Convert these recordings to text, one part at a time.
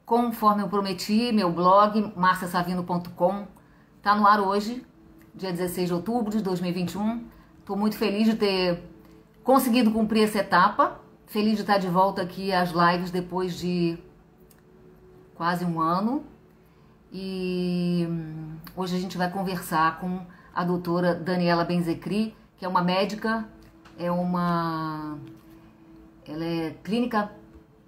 Conforme eu prometi, meu blog, marciasavino.com, está no ar hoje, dia 16 de outubro de 2021. Estou muito feliz de ter conseguido cumprir essa etapa. Feliz de estar de volta aqui às lives depois de quase um ano. E hoje a gente vai conversar com a doutora Daniela Benzecri, que é uma médica, ela é clínica,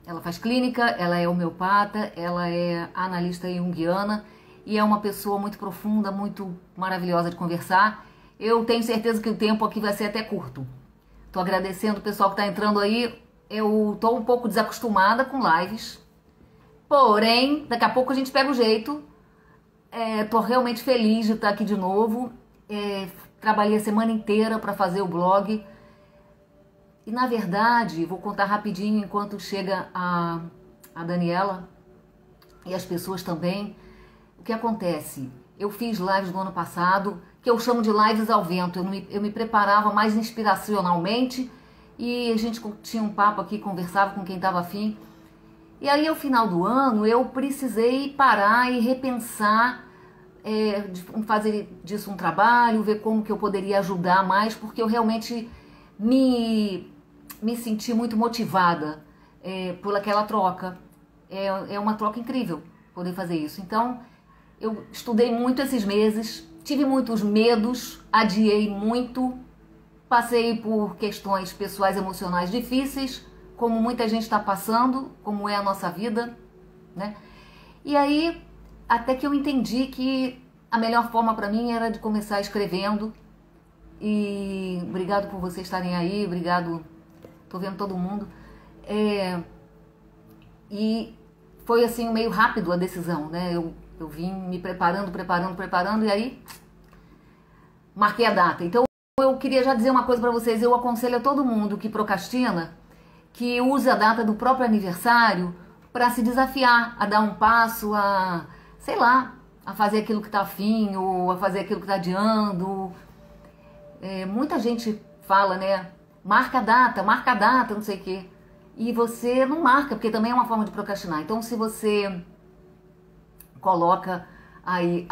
ela faz clínica, ela é homeopata, ela é analista junguiana e é uma pessoa muito profunda, muito maravilhosa de conversar. Eu tenho certeza que o tempo aqui vai ser até curto. Estou agradecendo o pessoal que está entrando aí. Eu estou um pouco desacostumada com lives, porém, daqui a pouco a gente pega o jeito. Estou realmente feliz de estar aqui de novo. Trabalhei a semana inteira para fazer o blog. E na verdade, vou contar rapidinho enquanto chega a Daniela e as pessoas também. O que acontece? Eu fiz lives no ano passado, que eu chamo de lives ao vento. Eu me preparava mais inspiracionalmente e a gente tinha um papo aqui, conversava com quem estava afim. E aí, ao final do ano, eu precisei parar e repensar, fazer disso um trabalho, ver como que eu poderia ajudar mais, porque eu realmente me senti muito motivada por aquela troca. É uma troca incrível poder fazer isso. Então, eu estudei muito esses meses, tive muitos medos, adiei muito, passei por questões pessoais emocionais difíceis, como muita gente está passando, como é a nossa vida, né? E aí, até que eu entendi que a melhor forma para mim era de começar escrevendo. E obrigado por vocês estarem aí, obrigado, tô vendo todo mundo. E foi assim meio rápido a decisão, né? Eu vim me preparando e aí marquei a data. Então eu queria já dizer uma coisa para vocês. Eu aconselho a todo mundo que procrastina que use a data do próprio aniversário para se desafiar a dar um passo, sei lá, a fazer aquilo que está afim ou a fazer aquilo que está adiando. Muita gente fala, né? Marca a data, não sei o quê. E você não marca, porque também é uma forma de procrastinar. Então, se você coloca aí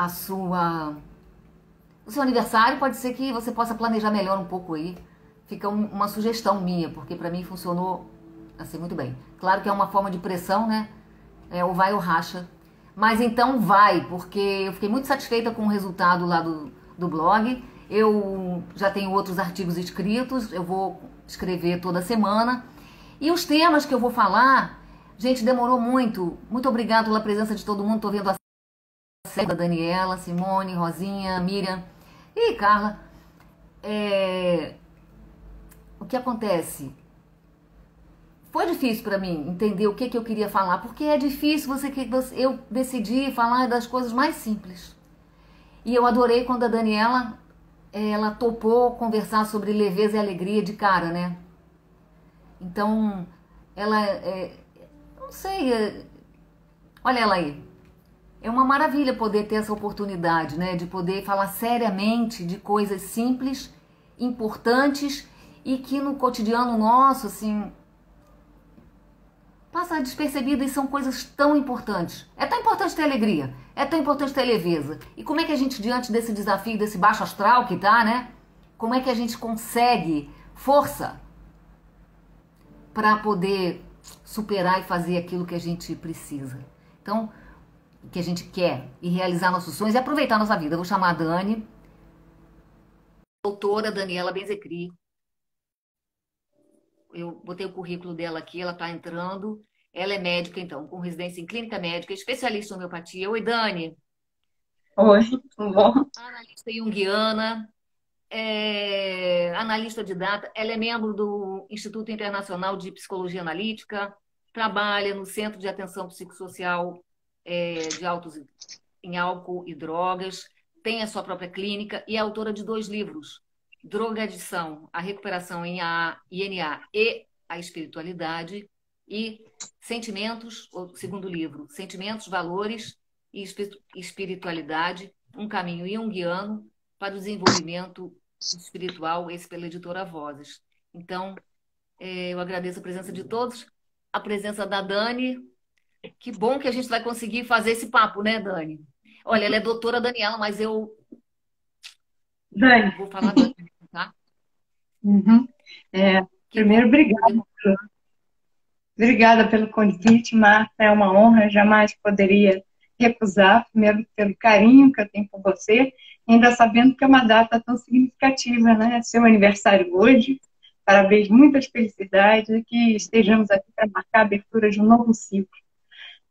o seu aniversário, pode ser que você possa planejar melhor um pouco aí. Fica uma sugestão minha, porque para mim funcionou assim muito bem. Claro que é uma forma de pressão, né? Ou vai ou racha. Mas então vai, porque eu fiquei muito satisfeita com o resultado lá do blog. Eu já tenho outros artigos escritos, eu vou escrever toda semana. E os temas que eu vou falar, gente, demorou muito. Muito obrigado pela presença de todo mundo. Tô vendo a Célia, da Daniela, Simone, Rosinha, Miriam e Carla. O que acontece? Foi difícil para mim entender o que eu queria falar, porque é difícil eu decidir falar das coisas mais simples. E eu adorei quando a Daniela ela topou conversar sobre leveza e alegria de cara, né? Então, não sei, olha ela aí. É uma maravilha poder ter essa oportunidade, né? De poder falar seriamente de coisas simples, importantes e que no cotidiano nosso, assim, passa despercebido e são coisas tão importantes. É tão importante ter alegria, é tão importante ter leveza. E como é que a gente, diante desse desafio, desse baixo astral que tá, né? Como é que a gente consegue força para poder superar e fazer aquilo que a gente precisa? Então, o que a gente quer e realizar nossos sonhos e aproveitar a nossa vida. Eu vou chamar a Dani, doutora Daniela Benzecri. Eu botei o currículo dela aqui, ela está entrando. Ela é médica, então, com residência em clínica médica, especialista em homeopatia. Oi, Dani. Oi, tudo bom? Analista junguiana, analista de data. Ela é membro do Instituto Internacional de Psicologia Analítica, trabalha no Centro de Atenção Psicossocial de Altos em Álcool e Drogas, tem a sua própria clínica e é autora de 2 livros, Drogadição, a recuperação em INA e a espiritualidade, e Sentimentos, o segundo livro, Sentimentos, Valores e Espiritualidade, um caminho junguiano para o desenvolvimento espiritual, esse pela editora Vozes. Então, eu agradeço a presença de todos, a presença da Dani. Que bom que a gente vai conseguir fazer esse papo, né, Dani? Olha, ela é doutora Daniela, mas eu Dani, vou falar Dani, tá? uhum. É, Que primeiro, bom poder. obrigada pelo convite, Marta. É uma honra, jamais poderia recusar, primeiro pelo carinho que eu tenho por você, ainda sabendo que é uma data tão significativa, né? Seu aniversário hoje. Parabéns, muitas felicidades e que estejamos aqui para marcar a abertura de um novo ciclo,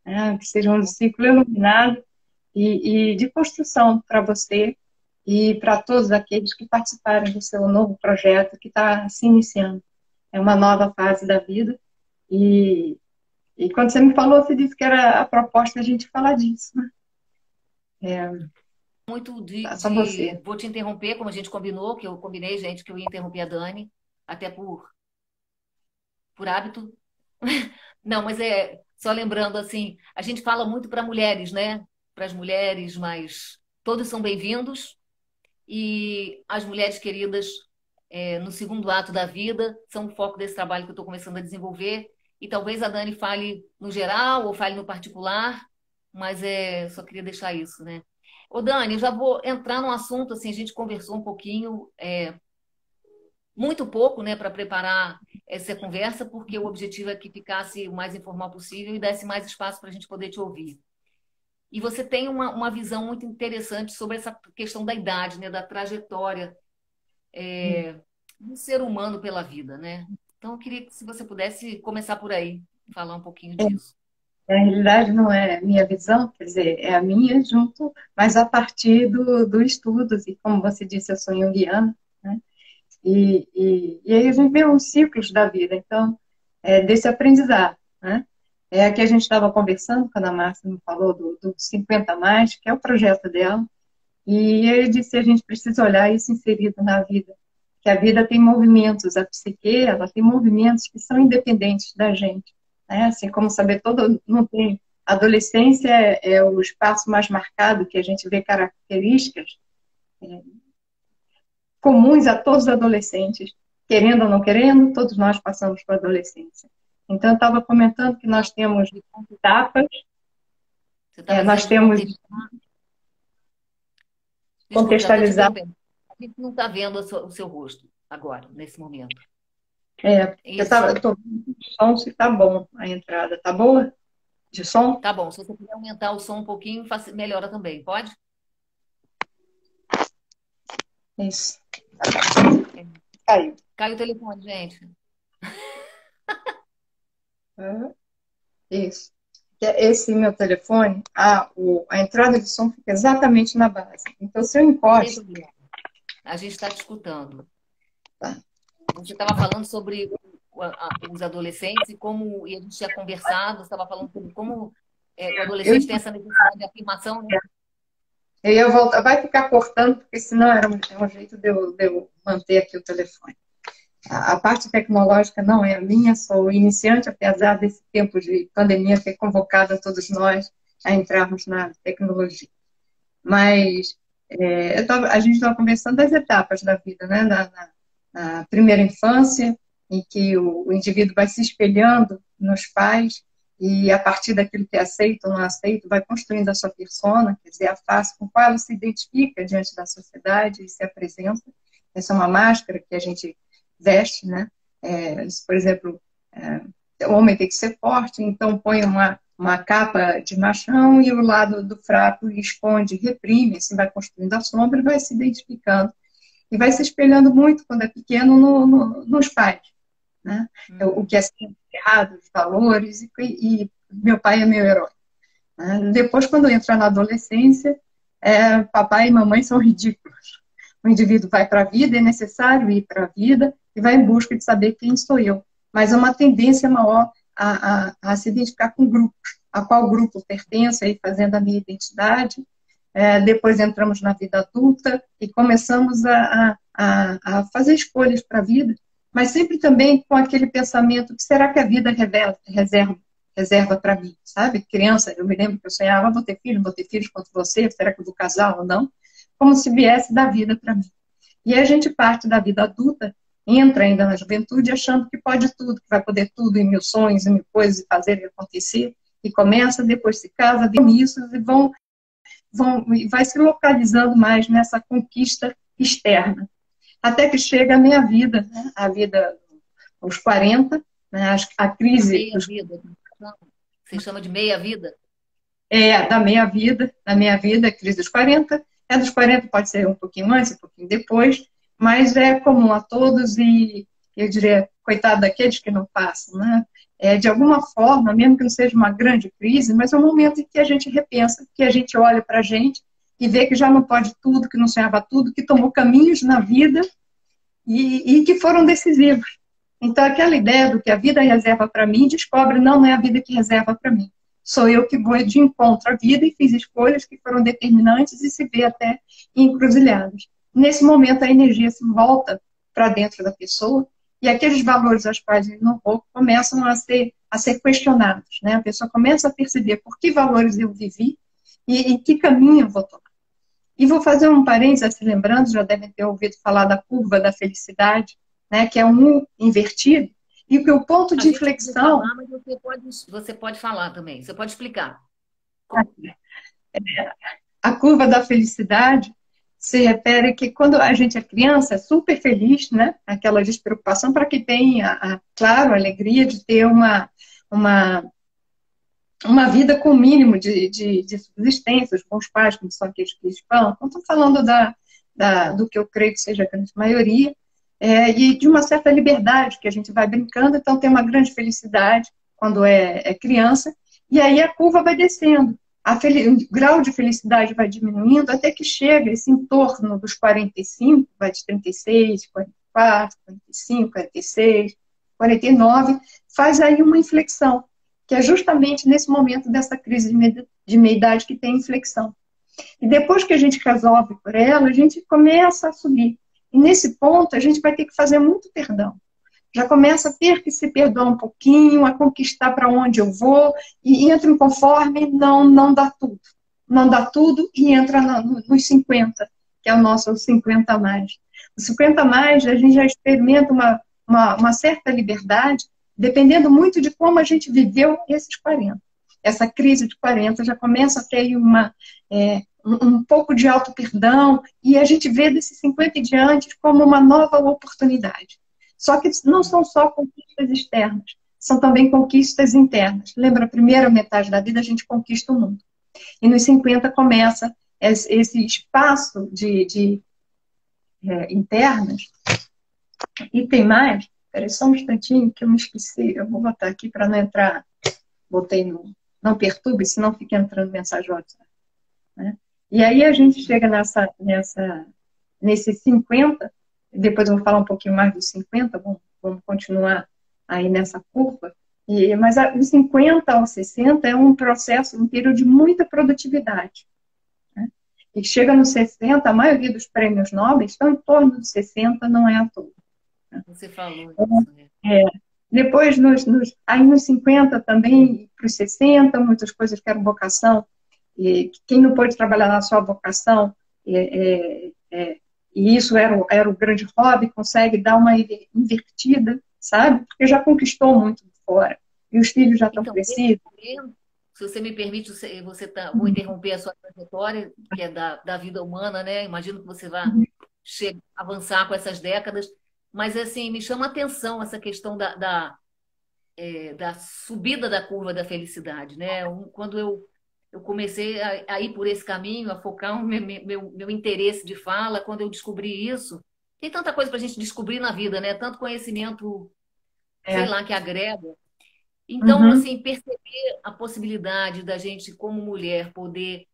né? Que seja um ciclo iluminado e de construção para você e para todos aqueles que participaram do seu novo projeto que está se iniciando. É uma nova fase da vida e, e quando você me falou, você disse que era a proposta a gente falar disso, né? É, Muito tá só você. Vou te interromper, como a gente combinou, que eu combinei, gente, que eu ia interromper a Dani, até por hábito. Não, mas é só lembrando assim, a gente fala muito para mulheres, né? Para as mulheres, mas todos são bem-vindos e as mulheres queridas no segundo ato da vida são o foco desse trabalho que eu estou começando a desenvolver. E talvez a Dani fale no geral ou fale no particular, mas só queria deixar isso, né? Ô, Dani, eu já vou entrar num assunto, assim, a gente conversou um pouquinho, muito pouco, né, para preparar essa conversa, porque o objetivo é que ficasse o mais informal possível e desse mais espaço para a gente poder te ouvir. E você tem uma visão muito interessante sobre essa questão da idade, né, da trajetória do ser humano pela vida, né? Então, eu queria que se você pudesse começar por aí, falar um pouquinho disso. Na realidade, não é minha visão, quer dizer, é a minha junto, mas a partir do estudo, e como você disse, eu sou junguiana, né? E aí a gente vê os ciclos da vida, então, desse aprendizado, né? É que a gente estava conversando, quando a Márcia me falou do 50 mais, que é o projeto dela, e eu disse, a gente precisa olhar isso inserido na vida, que a vida tem movimentos, a psique, ela tem movimentos que são independentes da gente, né? Assim como saber todo, não tem, adolescência é o espaço mais marcado, que a gente vê características comuns a todos os adolescentes, querendo ou não querendo, todos nós passamos por adolescência. Então, eu estava comentando que nós temos etapas, Você estava nós dizendo de temos Desculpa, já estou te contextualizar, interrompendo. A gente não está vendo o seu rosto agora, nesse momento. eu Isso. estou vendo o som se está bom a entrada, tá boa de som? Tá bom. Se você puder aumentar o som um pouquinho, melhora também, pode? Isso, É. caiu. Caiu o telefone, gente. Isso. Esse meu telefone, a entrada de som fica exatamente na base. Então, se eu Não tem encosto, problema. A gente está te escutando. tá? Você estava falando sobre os adolescentes e como, e a gente tinha conversado, você estava falando sobre como o eu, adolescente tem essa necessidade de afirmação, né? eu ia voltar, vai ficar cortando, porque senão é um jeito de eu manter aqui o telefone. A parte tecnológica não é a minha, sou iniciante, apesar desse tempo de pandemia ter convocado a todos nós a entrarmos na tecnologia. Mas a gente estava conversando das etapas da vida, né? Na primeira infância, em que o indivíduo vai se espelhando nos pais e a partir daquilo que é aceito ou não aceito, vai construindo a sua persona, quer dizer, a face com qual ela se identifica diante da sociedade e se apresenta. Essa é uma máscara que a gente veste, né? Por exemplo, o homem tem que ser forte, então põe uma capa de machão e o lado do fraco esconde, reprime, assim vai construindo a sombra e vai se identificando. E vai se espelhando muito, quando é pequeno, nos pais, né? O que é certo, errado, os valores, e meu pai é meu herói. Né? Depois, quando entra na adolescência, papai e mamãe são ridículos. O indivíduo vai para a vida, é necessário ir para a vida, e vai em busca de saber quem sou eu. Mas é uma tendência maior a se identificar com grupos, a qual grupo pertence, aí fazendo a minha identidade. Depois entramos na vida adulta e começamos a fazer escolhas para a vida, mas sempre também com aquele pensamento, que será que a vida reserva para mim, sabe? Criança, eu me lembro que eu sonhava, vou ter filhos quanto você, será que eu vou casar ou não? Como se viesse da vida para mim. E aí a gente parte da vida adulta, entra ainda na juventude, achando que pode tudo, que vai poder tudo, e mil sonhos, e mil coisas, e fazer e acontecer, e começa, depois se casa, compromissos e e vai se localizando mais nessa conquista externa. Até que chega a meia vida, né? A vida aos 40, né? A A crise meia vida. Você chama de meia vida? da meia vida, a crise dos 40. É dos 40, pode ser um pouquinho antes, um pouquinho depois, mas é comum a todos e eu diria, coitado daqueles que não passam, né? De alguma forma, mesmo que não seja uma grande crise, mas é um momento em que a gente repensa, que a gente olha para a gente e vê que já não pode tudo, que não sonhava tudo, que tomou caminhos na vida e que foram decisivos. Então, aquela ideia do que a vida reserva para mim, descobre, não é a vida que reserva para mim. Sou eu que vou de encontro à vida e fiz escolhas que foram determinantes e se vê até encruzilhadas. Nesse momento, a energia se volta para dentro da pessoa e aqueles valores aos quais ele não vou começam a ser questionados. Né? A pessoa começa a perceber por que valores eu vivi e que caminho eu vou tomar. E vou fazer um parênteses, assim, lembrando, já devem ter ouvido falar da curva da felicidade, né, que é um U invertido, e que o ponto A de gente pode inflexão... falar, mas você pode falar também. Você pode explicar. A curva da felicidade se refere que quando a gente é criança, é super feliz, né? Aquela despreocupação para que tenha, claro, a alegria de ter uma, uma vida com o mínimo de subsistência, os bons pais, como são aqueles que falam. Não estou falando do que eu creio que seja a grande maioria, e de uma certa liberdade, que a gente vai brincando, então tem uma grande felicidade quando é criança, e aí a curva vai descendo. O grau de felicidade vai diminuindo até que chega esse entorno dos 45, vai de 36, 44, 45, 46, 49, faz aí uma inflexão, que é justamente nesse momento dessa crise de meia-idade que tem inflexão. E depois que a gente resolve por ela, a gente começa a subir. E nesse ponto, a gente vai ter que fazer muito perdão. Já começa a ter que se perdoar um pouquinho, a conquistar para onde eu vou, e entra em conforme, não dá tudo. Não dá tudo e entra nos 50, que é o nosso 50 a mais. Os 50 a mais, a gente já experimenta uma certa liberdade, dependendo muito de como a gente viveu esses 40. Essa crise de 40 já começa a ter um pouco de auto-perdão, e a gente vê desses 50 em diante como uma nova oportunidade. Só que não são só conquistas externas, são também conquistas internas. Lembra, a primeira metade da vida a gente conquista o mundo. E nos 50 começa esse espaço de internas. E tem mais, espera só um instantinho que eu me esqueci, eu vou botar aqui para não entrar, botei no, não perturbe, senão fica entrando mensagem WhatsApp. Né? E aí a gente chega nesses 50, depois eu vou falar um pouquinho mais dos 50, vamos continuar aí nessa curva, mas dos 50 aos 60 é um processo, um período de muita produtividade. Né? E chega nos 60, a maioria dos prêmios Nobel estão em torno de 60, não é à toa. Né? Você falou isso, né? Depois, aí nos 50 também, para os 60, muitas coisas que eram vocação, e quem não pôde trabalhar na sua vocação, e isso era o grande hobby, consegue dar uma invertida, sabe? Porque já conquistou muito de fora. E os filhos já estão Então, crescidos. se você me permite, vou interromper a sua trajetória, que é da vida humana, né? Imagino que você vai avançar com essas décadas, mas assim, me chama a atenção essa questão da subida da curva da felicidade, né? Quando eu comecei a ir por esse caminho, a focar o meu interesse de fala, quando eu descobri isso, tem tanta coisa para a gente descobrir na vida, né? Tanto conhecimento, sei lá, que agrega. Então, Uhum. assim, perceber a possibilidade da gente, como mulher, poder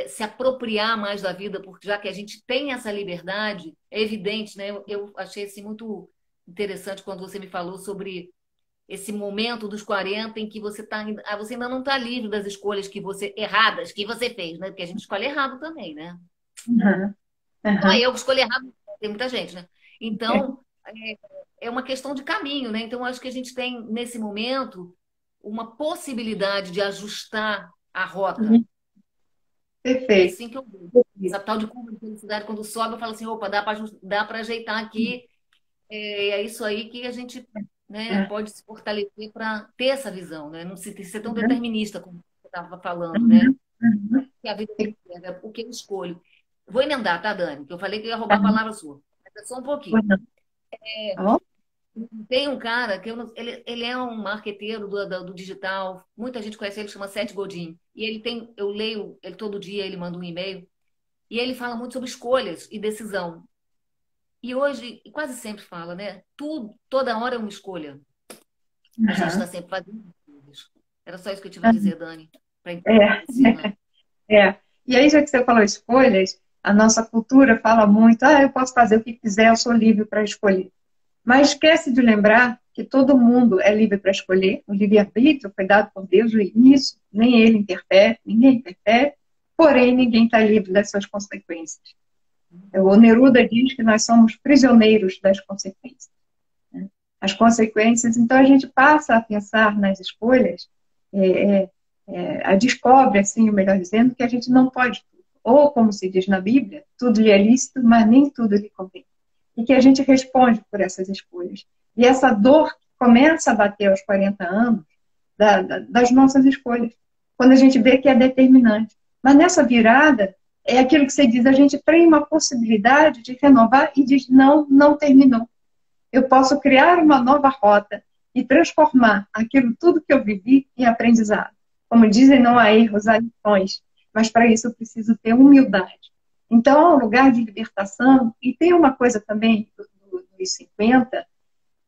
se apropriar mais da vida, porque já que a gente tem essa liberdade, é evidente, né? Eu achei assim, muito interessante quando você me falou sobre esse momento dos 40 em que você ainda não está livre das escolhas erradas que você fez, né? Porque a gente escolhe errado também, né? Uhum. Não é Uhum. eu que escolhi errado, tem muita gente, né? Então, é uma questão de caminho, né? Então, acho que a gente tem, nesse momento, uma possibilidade de ajustar a rota. É Perfeito. assim que eu vejo. Essa tal de curva de felicidade, quando sobe, eu falo assim, opa, dá para ajeitar aqui. É isso aí que a gente né, É. pode se fortalecer para ter essa visão, né? Não ser tão Uhum, determinista como você estava falando, né? uhum, uhum. Que a vida me E- entrega, o que eu escolho. Vou emendar, tá, Dani? Que eu falei que eu ia tá, roubar a palavra sua. Mas é só um pois pouquinho. não. Ó, Tem um cara que ele é um marqueteiro do digital, muita gente conhece ele, chama Seth Godin. E ele tem, eu leio ele todo dia, ele manda um e-mail, e ele fala muito sobre escolhas e decisão. E hoje, e quase sempre fala, né? Tudo, toda hora é uma escolha. A gente está uhum. sempre fazendo escolhas. Era só isso que eu tive a dizer, Dani, para É, ensinar. é. E aí, já que você falou escolhas, a nossa cultura fala muito, eu posso fazer o que quiser, eu sou livre para escolher. Mas esquece de lembrar que todo mundo é livre para escolher, o livre-arbítrio foi dado por Deus, e nisso nem ele interfere, ninguém interfere, porém ninguém está livre das suas consequências. O Neruda diz que nós somos prisioneiros das consequências, né? As consequências, então a gente passa a pensar nas escolhas, é, a descobre, assim, melhor dizendo, que a gente não pode tudo. Ou, como se diz na Bíblia, tudo lhe é lícito, mas nem tudo lhe convém. E que a gente responde por essas escolhas. E essa dor começa a bater aos 40 anos das nossas escolhas, quando a gente vê que é determinante. Mas nessa virada, é aquilo que você diz, a gente tem uma possibilidade de renovar e diz, não, não terminou. Eu posso criar uma nova rota e transformar aquilo tudo que eu vivi em aprendizado. Como dizem, não há erros, há lições. Mas para isso eu preciso ter humildade. Então, é um lugar de libertação. E tem uma coisa também dos 50,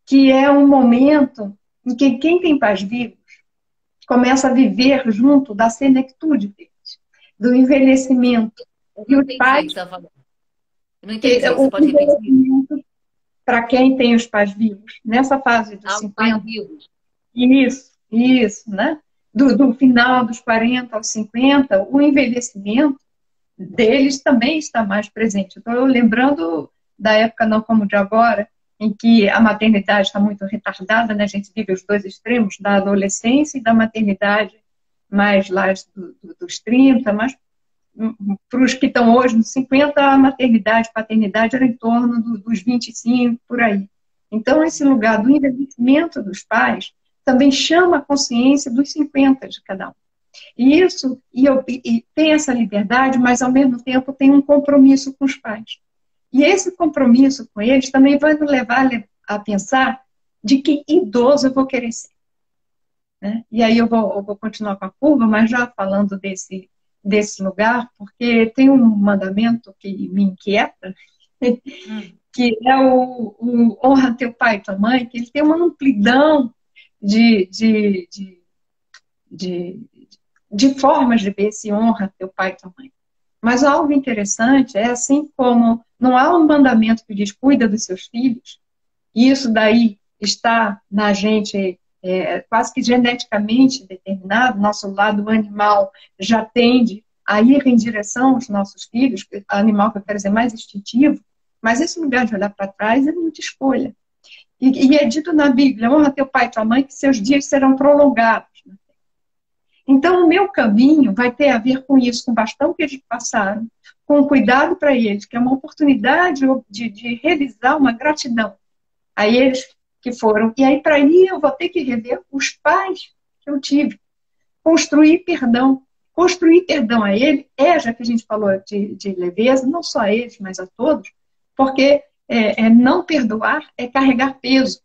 que é um momento em que quem tem pais vivos começa a viver junto da senectude deles, do envelhecimento. Eu E não os entendi o que pais, você estava falando. Eu não que entendi. Você o pode repetir? envelhecimento, para quem tem os pais vivos, nessa fase dos Aos pais 50, vivos. isso, né? Do final dos 40 aos 50, o envelhecimento deles também está mais presente. Estou lembrando da época, não como de agora, em que a maternidade está muito retardada, né? A gente vive os dois extremos, da adolescência e da maternidade, mais lá dos 30, mas para os que estão hoje nos 50, a maternidade, paternidade era em torno dos 25, por aí. Então, esse lugar do envelhecimento dos pais também chama a consciência dos 50 de cada um. E isso, e tem essa liberdade, mas ao mesmo tempo tem um compromisso com os pais. E esse compromisso com eles também vai nos levar a pensar de que idoso eu vou querer ser, né? E aí eu vou continuar com a curva, mas já falando desse lugar, porque tem um mandamento que me inquieta, Hum. que é o honra teu pai e tua mãe, que ele tem uma amplidão de, de, de, de, de formas de ver se honra teu pai e tua mãe. Mas algo interessante é assim como não há um mandamento que diz cuida dos seus filhos, e isso daí está na gente quase que geneticamente determinado, nosso lado animal já tende a ir em direção aos nossos filhos, animal que eu quero dizer mais instintivo, mas esse lugar de olhar para trás é muita escolha. E é dito na Bíblia, honra teu pai e tua mãe, que seus dias serão prolongados. Então, o meu caminho vai ter a ver com isso, com o bastão que eles passaram, com o cuidado para eles, que é uma oportunidade de realizar uma gratidão a eles que foram. E aí, para aí, eu vou ter que rever os pais que eu tive. Construir perdão. Construir perdão a ele já que a gente falou de leveza, não só a eles, mas a todos, porque não perdoar é carregar peso.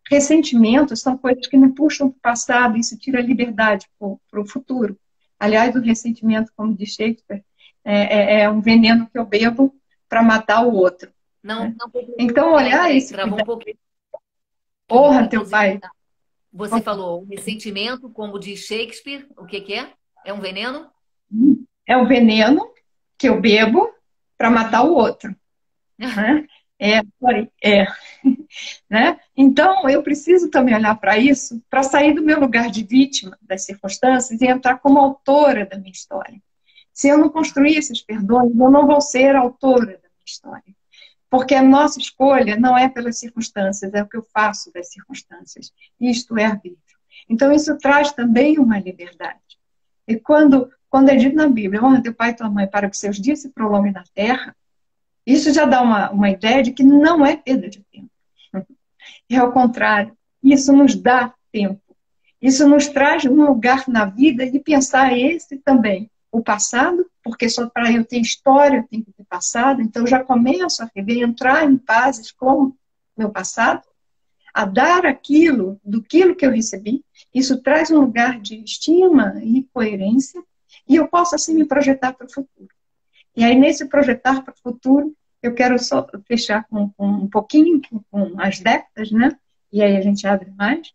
Ressentimentos são coisas que me puxam para o passado, isso tira liberdade para o futuro. Aliás, o ressentimento, como diz Shakespeare, é um veneno que eu bebo para matar o outro. Não, Né? não completou. Então, Peraí, olhar peraí. esse Travou um cuidado, pouquinho. honra teu Inclusive, pai. você falou o ressentimento, como diz Shakespeare, o que que é? É um veneno? É o veneno que eu bebo para matar o outro. Né? Sorry, né? Então, eu preciso também olhar para isso, para sair do meu lugar de vítima das circunstâncias e entrar como autora da minha história. Se eu não construir esses perdões, eu não vou ser autora da minha história. Porque a nossa escolha não é pelas circunstâncias, é o que eu faço das circunstâncias. Isto é arbítrio. Então, isso traz também uma liberdade. E quando é dito na Bíblia, honra teu pai e tua mãe para que seus dias se prolonguem na terra, isso já dá uma ideia de que não é perda de tempo. É ao contrário. Isso nos dá tempo. Isso nos traz um lugar na vida de pensar esse também. O passado, porque só para eu ter história, eu tenho que ter passado, então eu já começo a rever, entrar em pazes com meu passado, a dar aquilo, do que eu recebi. Isso traz um lugar de estima e coerência, e eu posso assim me projetar para o futuro. E aí, nesse projetar para o futuro, eu quero só fechar com um pouquinho, com as décadas, né? E aí a gente abre mais,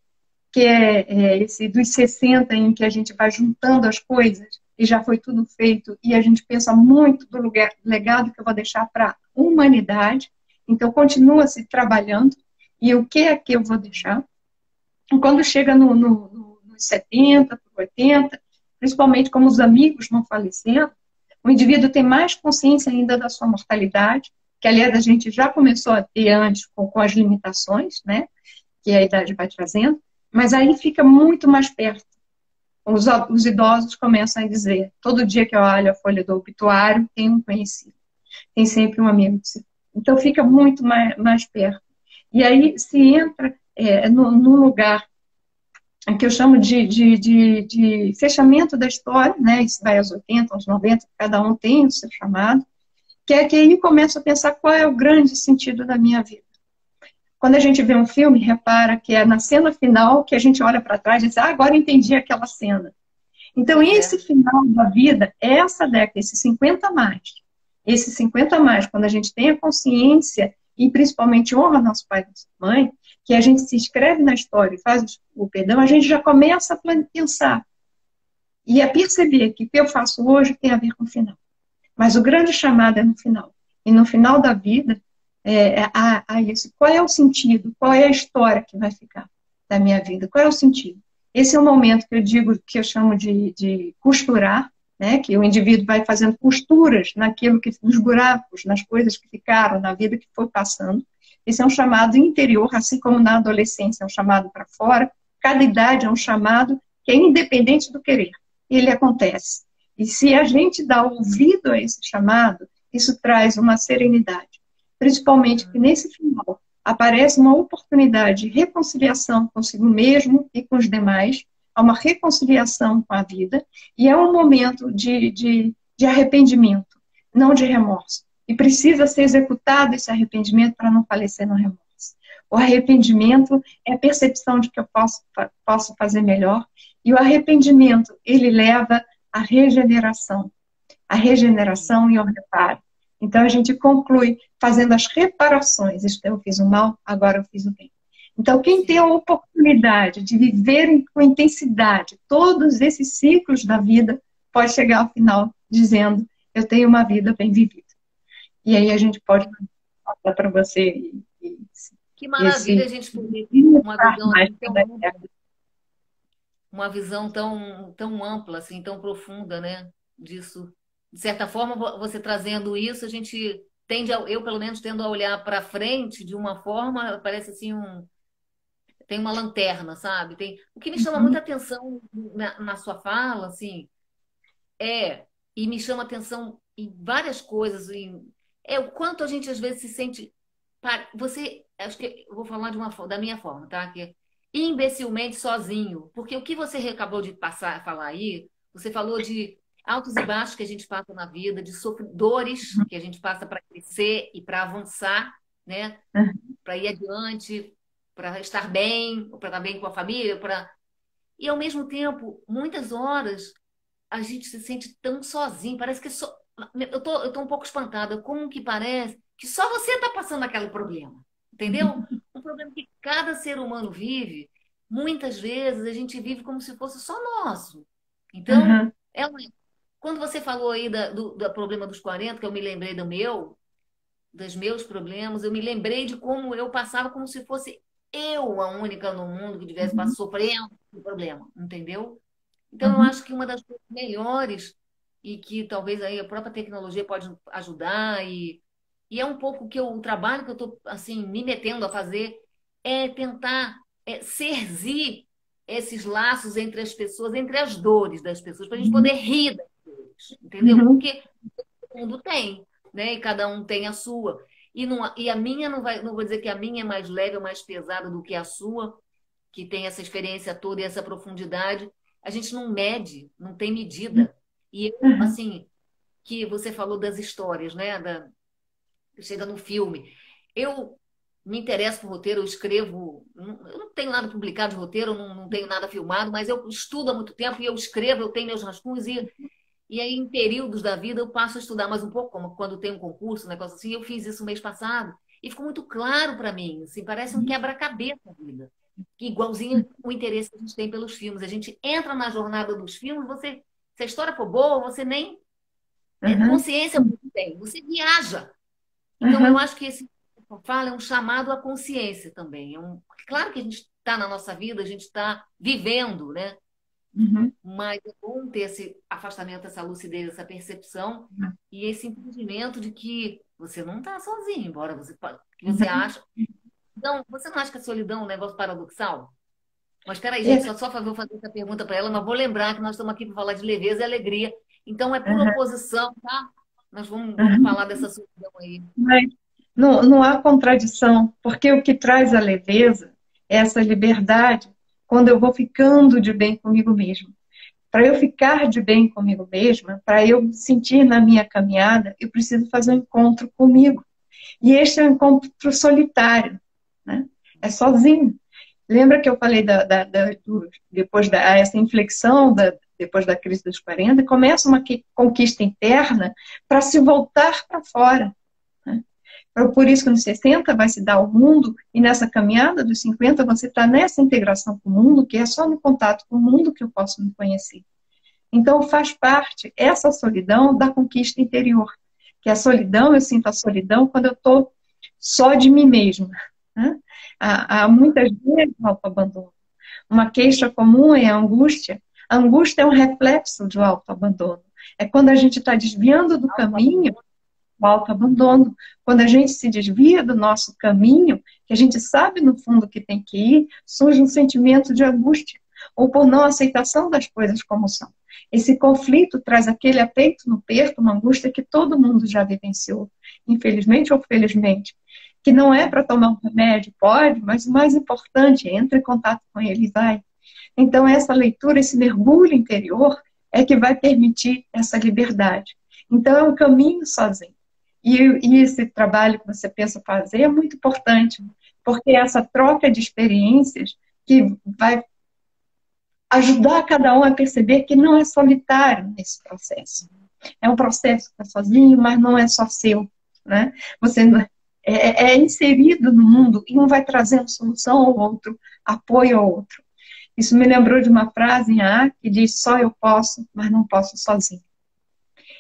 que é esse dos 60 em que a gente vai juntando as coisas e já foi tudo feito, e a gente pensa muito do legado que eu vou deixar para a humanidade, então continua se trabalhando, e o que é que eu vou deixar? E quando chega nos 70, 80, principalmente como os amigos vão falecendo, o indivíduo tem mais consciência ainda da sua mortalidade, que aliás a gente já começou a ter antes com as limitações, né, que a idade vai trazendo, mas aí fica muito mais perto. Os idosos começam a dizer, todo dia que eu olho a folha do obituário, tem um conhecido, tem sempre um amigo. Então fica muito mais perto. E aí se entra num lugar que eu chamo de fechamento da história, né? Isso vai aos 80, aos 90, cada um tem o seu chamado, que é que aí começa a pensar qual é o grande sentido da minha vida. Quando a gente vê um filme, repara que é na cena final que a gente olha para trás e diz, agora entendi aquela cena. Então, esse final da vida, essa década, esses 50 a mais, esses 50 a mais, quando a gente tem a consciência e principalmente honra nosso pai e nossa mãe, que a gente se inscreve na história e faz o perdão, a gente já começa a pensar e a perceber que o que eu faço hoje tem a ver com o final. Mas o grande chamado é no final. E no final da vida, há isso. Qual é o sentido? Qual é a história que vai ficar da minha vida? Qual é o sentido? Esse é o momento que eu digo, que eu chamo de costurar, né? Que o indivíduo vai fazendo costuras naquilo que, nos buracos, nas coisas que ficaram, na vida que foi passando. Esse é um chamado interior, assim como na adolescência é um chamado para fora. Cada idade é um chamado que é independente do querer. Ele acontece. E se a gente dá ouvido a esse chamado, isso traz uma serenidade. Principalmente que nesse final aparece uma oportunidade de reconciliação consigo mesmo e com os demais, há uma reconciliação com a vida, e é um momento de arrependimento, não de remorso. E precisa ser executado esse arrependimento para não falecer no remorso. O arrependimento é a percepção de que eu posso fazer melhor, e o arrependimento, ele leva à regeneração e ao reparo. Então, a gente conclui fazendo as reparações. Eu fiz o mal, agora eu fiz o bem. Então, quem tem a oportunidade de viver com intensidade todos esses ciclos da vida, pode chegar ao final dizendo, eu tenho uma vida bem vivida. E aí a gente pode passar para você. Que maravilha a gente poder ter uma visão tão ampla, assim, tão profunda, né, disso. De certa forma, você trazendo isso, a gente eu pelo menos tendo a olhar para frente de uma forma, parece assim tem uma lanterna, sabe? O que me chama muita atenção na sua fala, assim, e me chama atenção em várias coisas, é o quanto a gente às vezes se sente, acho que eu vou falar da minha forma, tá? Que é imbecilmente sozinho, porque o que você acabou de falar aí, você falou de altos e baixos que a gente passa na vida, de dores que a gente passa para crescer e para avançar, né? Para ir adiante, para estar bem, para estar bem com a família, e ao mesmo tempo, muitas horas a gente se sente tão sozinho, parece que eu tô um pouco espantada, como que parece que só você está passando aquele problema, entendeu? Um problema que cada ser humano vive, muitas vezes a gente vive como se fosse só nosso. Então, quando você falou aí do problema dos 40, que eu me lembrei dos meus problemas, eu me lembrei de como eu passava como se fosse eu a única no mundo que tivesse sofrendo o problema, entendeu? Então, eu acho que uma das coisas melhores e que talvez aí a própria tecnologia pode ajudar e é um pouco o trabalho que eu estou assim me metendo a fazer é tentar cerzir esses laços entre as pessoas, entre as dores das pessoas, para a gente poder rir das dores, entendeu? Porque todo mundo tem, né? E cada um tem a sua. E a minha não vou dizer que a minha é mais leve ou mais pesada do que a sua, que tem essa experiência toda e essa profundidade, a gente não mede, não tem medida. E eu, Uhum. assim, que você falou das histórias, né? Chega no filme. Eu me interesso por roteiro, eu escrevo. Eu não tenho nada publicado de roteiro, não tenho nada filmado, mas eu estudo há muito tempo e eu escrevo, eu tenho meus rascunhos e aí em períodos da vida eu passo a estudar mais um pouco, como quando tem um concurso, um negócio assim. Eu fiz isso mês passado e ficou muito claro para mim, assim, parece um quebra-cabeça a vida. Que igualzinho o interesse que a gente tem pelos filmes. A gente entra na jornada dos filmes, você, se a história for boa, você nem Uhum. consciência você tem, você viaja. Então, eu Uhum. acho que esse que eu falo é um chamado à consciência também. Claro que a gente está na nossa vida, a gente está vivendo, né? Uhum. Mas é bom ter esse afastamento, essa lucidez, essa percepção e esse entendimento de que você não está sozinho, embora que você Uhum. acha. Não, você não acha que a solidão é um negócio paradoxal? Mas espera aí, gente, É, vou fazer essa pergunta para ela, mas vou lembrar que nós estamos aqui para falar de leveza e alegria. Então, é por uhum. oposição, tá? Nós vamos Uhum. falar dessa solidão aí. Mas não há contradição, porque o que traz a leveza é essa liberdade quando eu vou ficando de bem comigo mesmo. Para eu ficar de bem comigo mesma, para eu me sentir na minha caminhada, eu preciso fazer um encontro comigo. E este é um encontro solitário, né? É sozinho. Lembra que eu falei depois da essa inflexão depois da crise dos 40, começa uma conquista interna para se voltar para fora. Né? Por isso que nos 60 vai se dar o mundo, e nessa caminhada dos 50 você está nessa integração com o mundo, que é só no contato com o mundo que eu posso me conhecer. Então faz parte essa solidão da conquista interior, que a solidão, eu sinto a solidão quando eu estou só de mim mesma. Né? Há muitas vezes o autoabandono. Uma queixa comum é a angústia. A angústia é um reflexo do autoabandono. É quando a gente está desviando do caminho, o autoabandono. Quando a gente se desvia do nosso caminho, que a gente sabe no fundo que tem que ir, surge um sentimento de angústia, ou por não aceitação das coisas como são. Esse conflito traz aquele apeito no peito, uma angústia que todo mundo já vivenciou, infelizmente ou felizmente, que não é para tomar um remédio, pode, mas o mais importante, entre em contato com ele e vai. Então, essa leitura, esse mergulho interior, é que vai permitir essa liberdade. Então, é um caminho sozinho. E esse trabalho que você pensa fazer é muito importante, porque é essa troca de experiências que vai ajudar cada um a perceber que não é solitário nesse processo. É um processo que está sozinho, mas não é só seu. Né? Você é inserido no mundo e um vai trazendo solução ao outro, apoio ao outro. Isso me lembrou de uma frase em A que diz: só eu posso, mas não posso sozinho.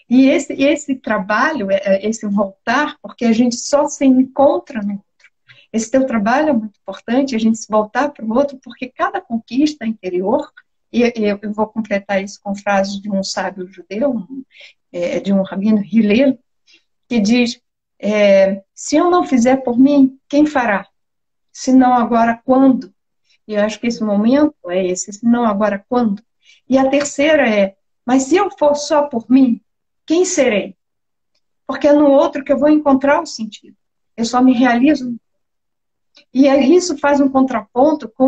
E esse trabalho, esse voltar, porque a gente só se encontra no outro. Esse teu trabalho é muito importante, a gente se voltar para o outro, porque cada conquista interior, e eu vou completar isso com frases de um sábio judeu, de um rabino Hillel, que diz: se eu não fizer por mim, quem fará? Se não agora, quando? E eu acho que esse momento é esse, se não agora, quando? E a terceira é: mas se eu for só por mim, quem serei? Porque é no outro que eu vou encontrar o sentido. Eu só me realizo. E isso faz um contraponto com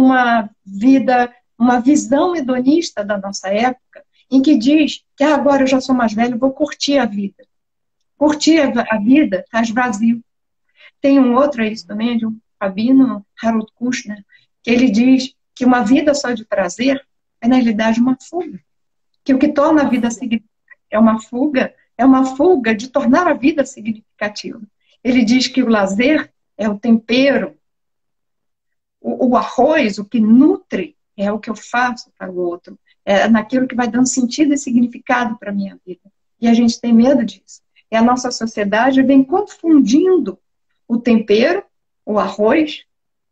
uma visão hedonista da nossa época, em que diz que agora eu já sou mais velho, vou curtir a vida. Curtir a vida faz vazio. Tem um outro, é isso também, de um rabino, Harold Kushner, que ele diz que uma vida só de prazer é, na realidade, uma fuga. Que o que torna a vida significativa é uma fuga de tornar a vida significativa. Ele diz que o lazer é o tempero, o arroz, o que nutre, é o que eu faço para o outro, é naquilo que vai dando sentido e significado para a minha vida. E a gente tem medo disso. E a nossa sociedade vem confundindo o tempero, o arroz,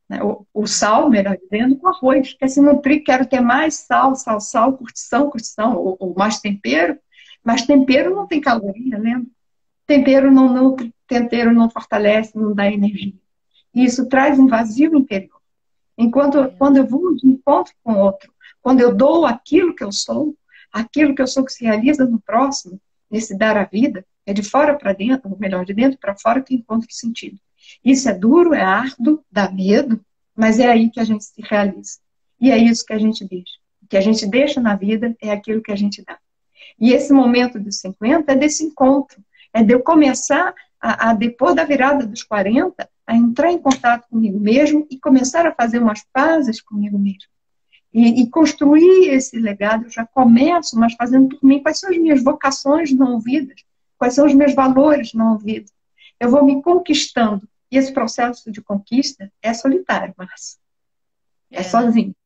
né, o sal, melhor dizendo, com arroz. Quer se nutrir, quero ter mais sal, sal, sal, curtição, curtição, ou mais tempero. Mas tempero não tem caloria, lembra? Tempero não nutre, tempero não fortalece, não dá energia. E isso traz um vazio interior. Quando eu vou de encontro com o outro, quando eu dou aquilo que eu sou que se realiza no próximo, nesse dar a vida, é de fora para dentro, ou melhor, de dentro para fora que encontra o sentido. Isso é duro, é árduo, dá medo, mas é aí que a gente se realiza. E é isso que a gente deixa. O que a gente deixa na vida é aquilo que a gente dá. E esse momento dos 50 é desse encontro. É de eu começar, depois da virada dos 40, a entrar em contato comigo mesmo e começar a fazer umas pazes comigo mesmo. E construir esse legado. Eu já começo, mas fazendo por mim, quais são as minhas vocações não ouvidas, quais são os meus valores não ouvidos. Eu vou me conquistando. E esse processo de conquista é solitário, Márcia. É sozinho.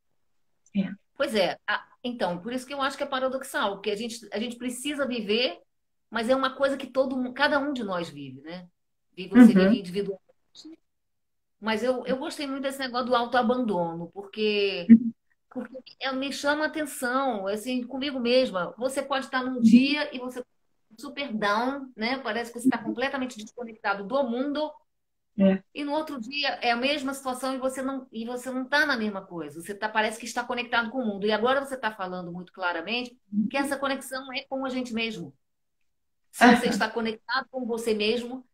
É. Pois é. Então, por isso que eu acho que é paradoxal, porque a gente precisa viver, mas é uma coisa que cada um de nós vive, né? Você vive individualmente. Mas eu gostei muito desse negócio do autoabandono, porque me chama a atenção, assim, comigo mesma. Você pode estar num dia e você super down, né? Parece que você está completamente desconectado do mundo. E no outro dia é a mesma situação e você não está na mesma coisa. Parece que está conectado com o mundo. E agora você está falando muito claramente que essa conexão é com a gente mesmo. Se você está conectado com você mesmo,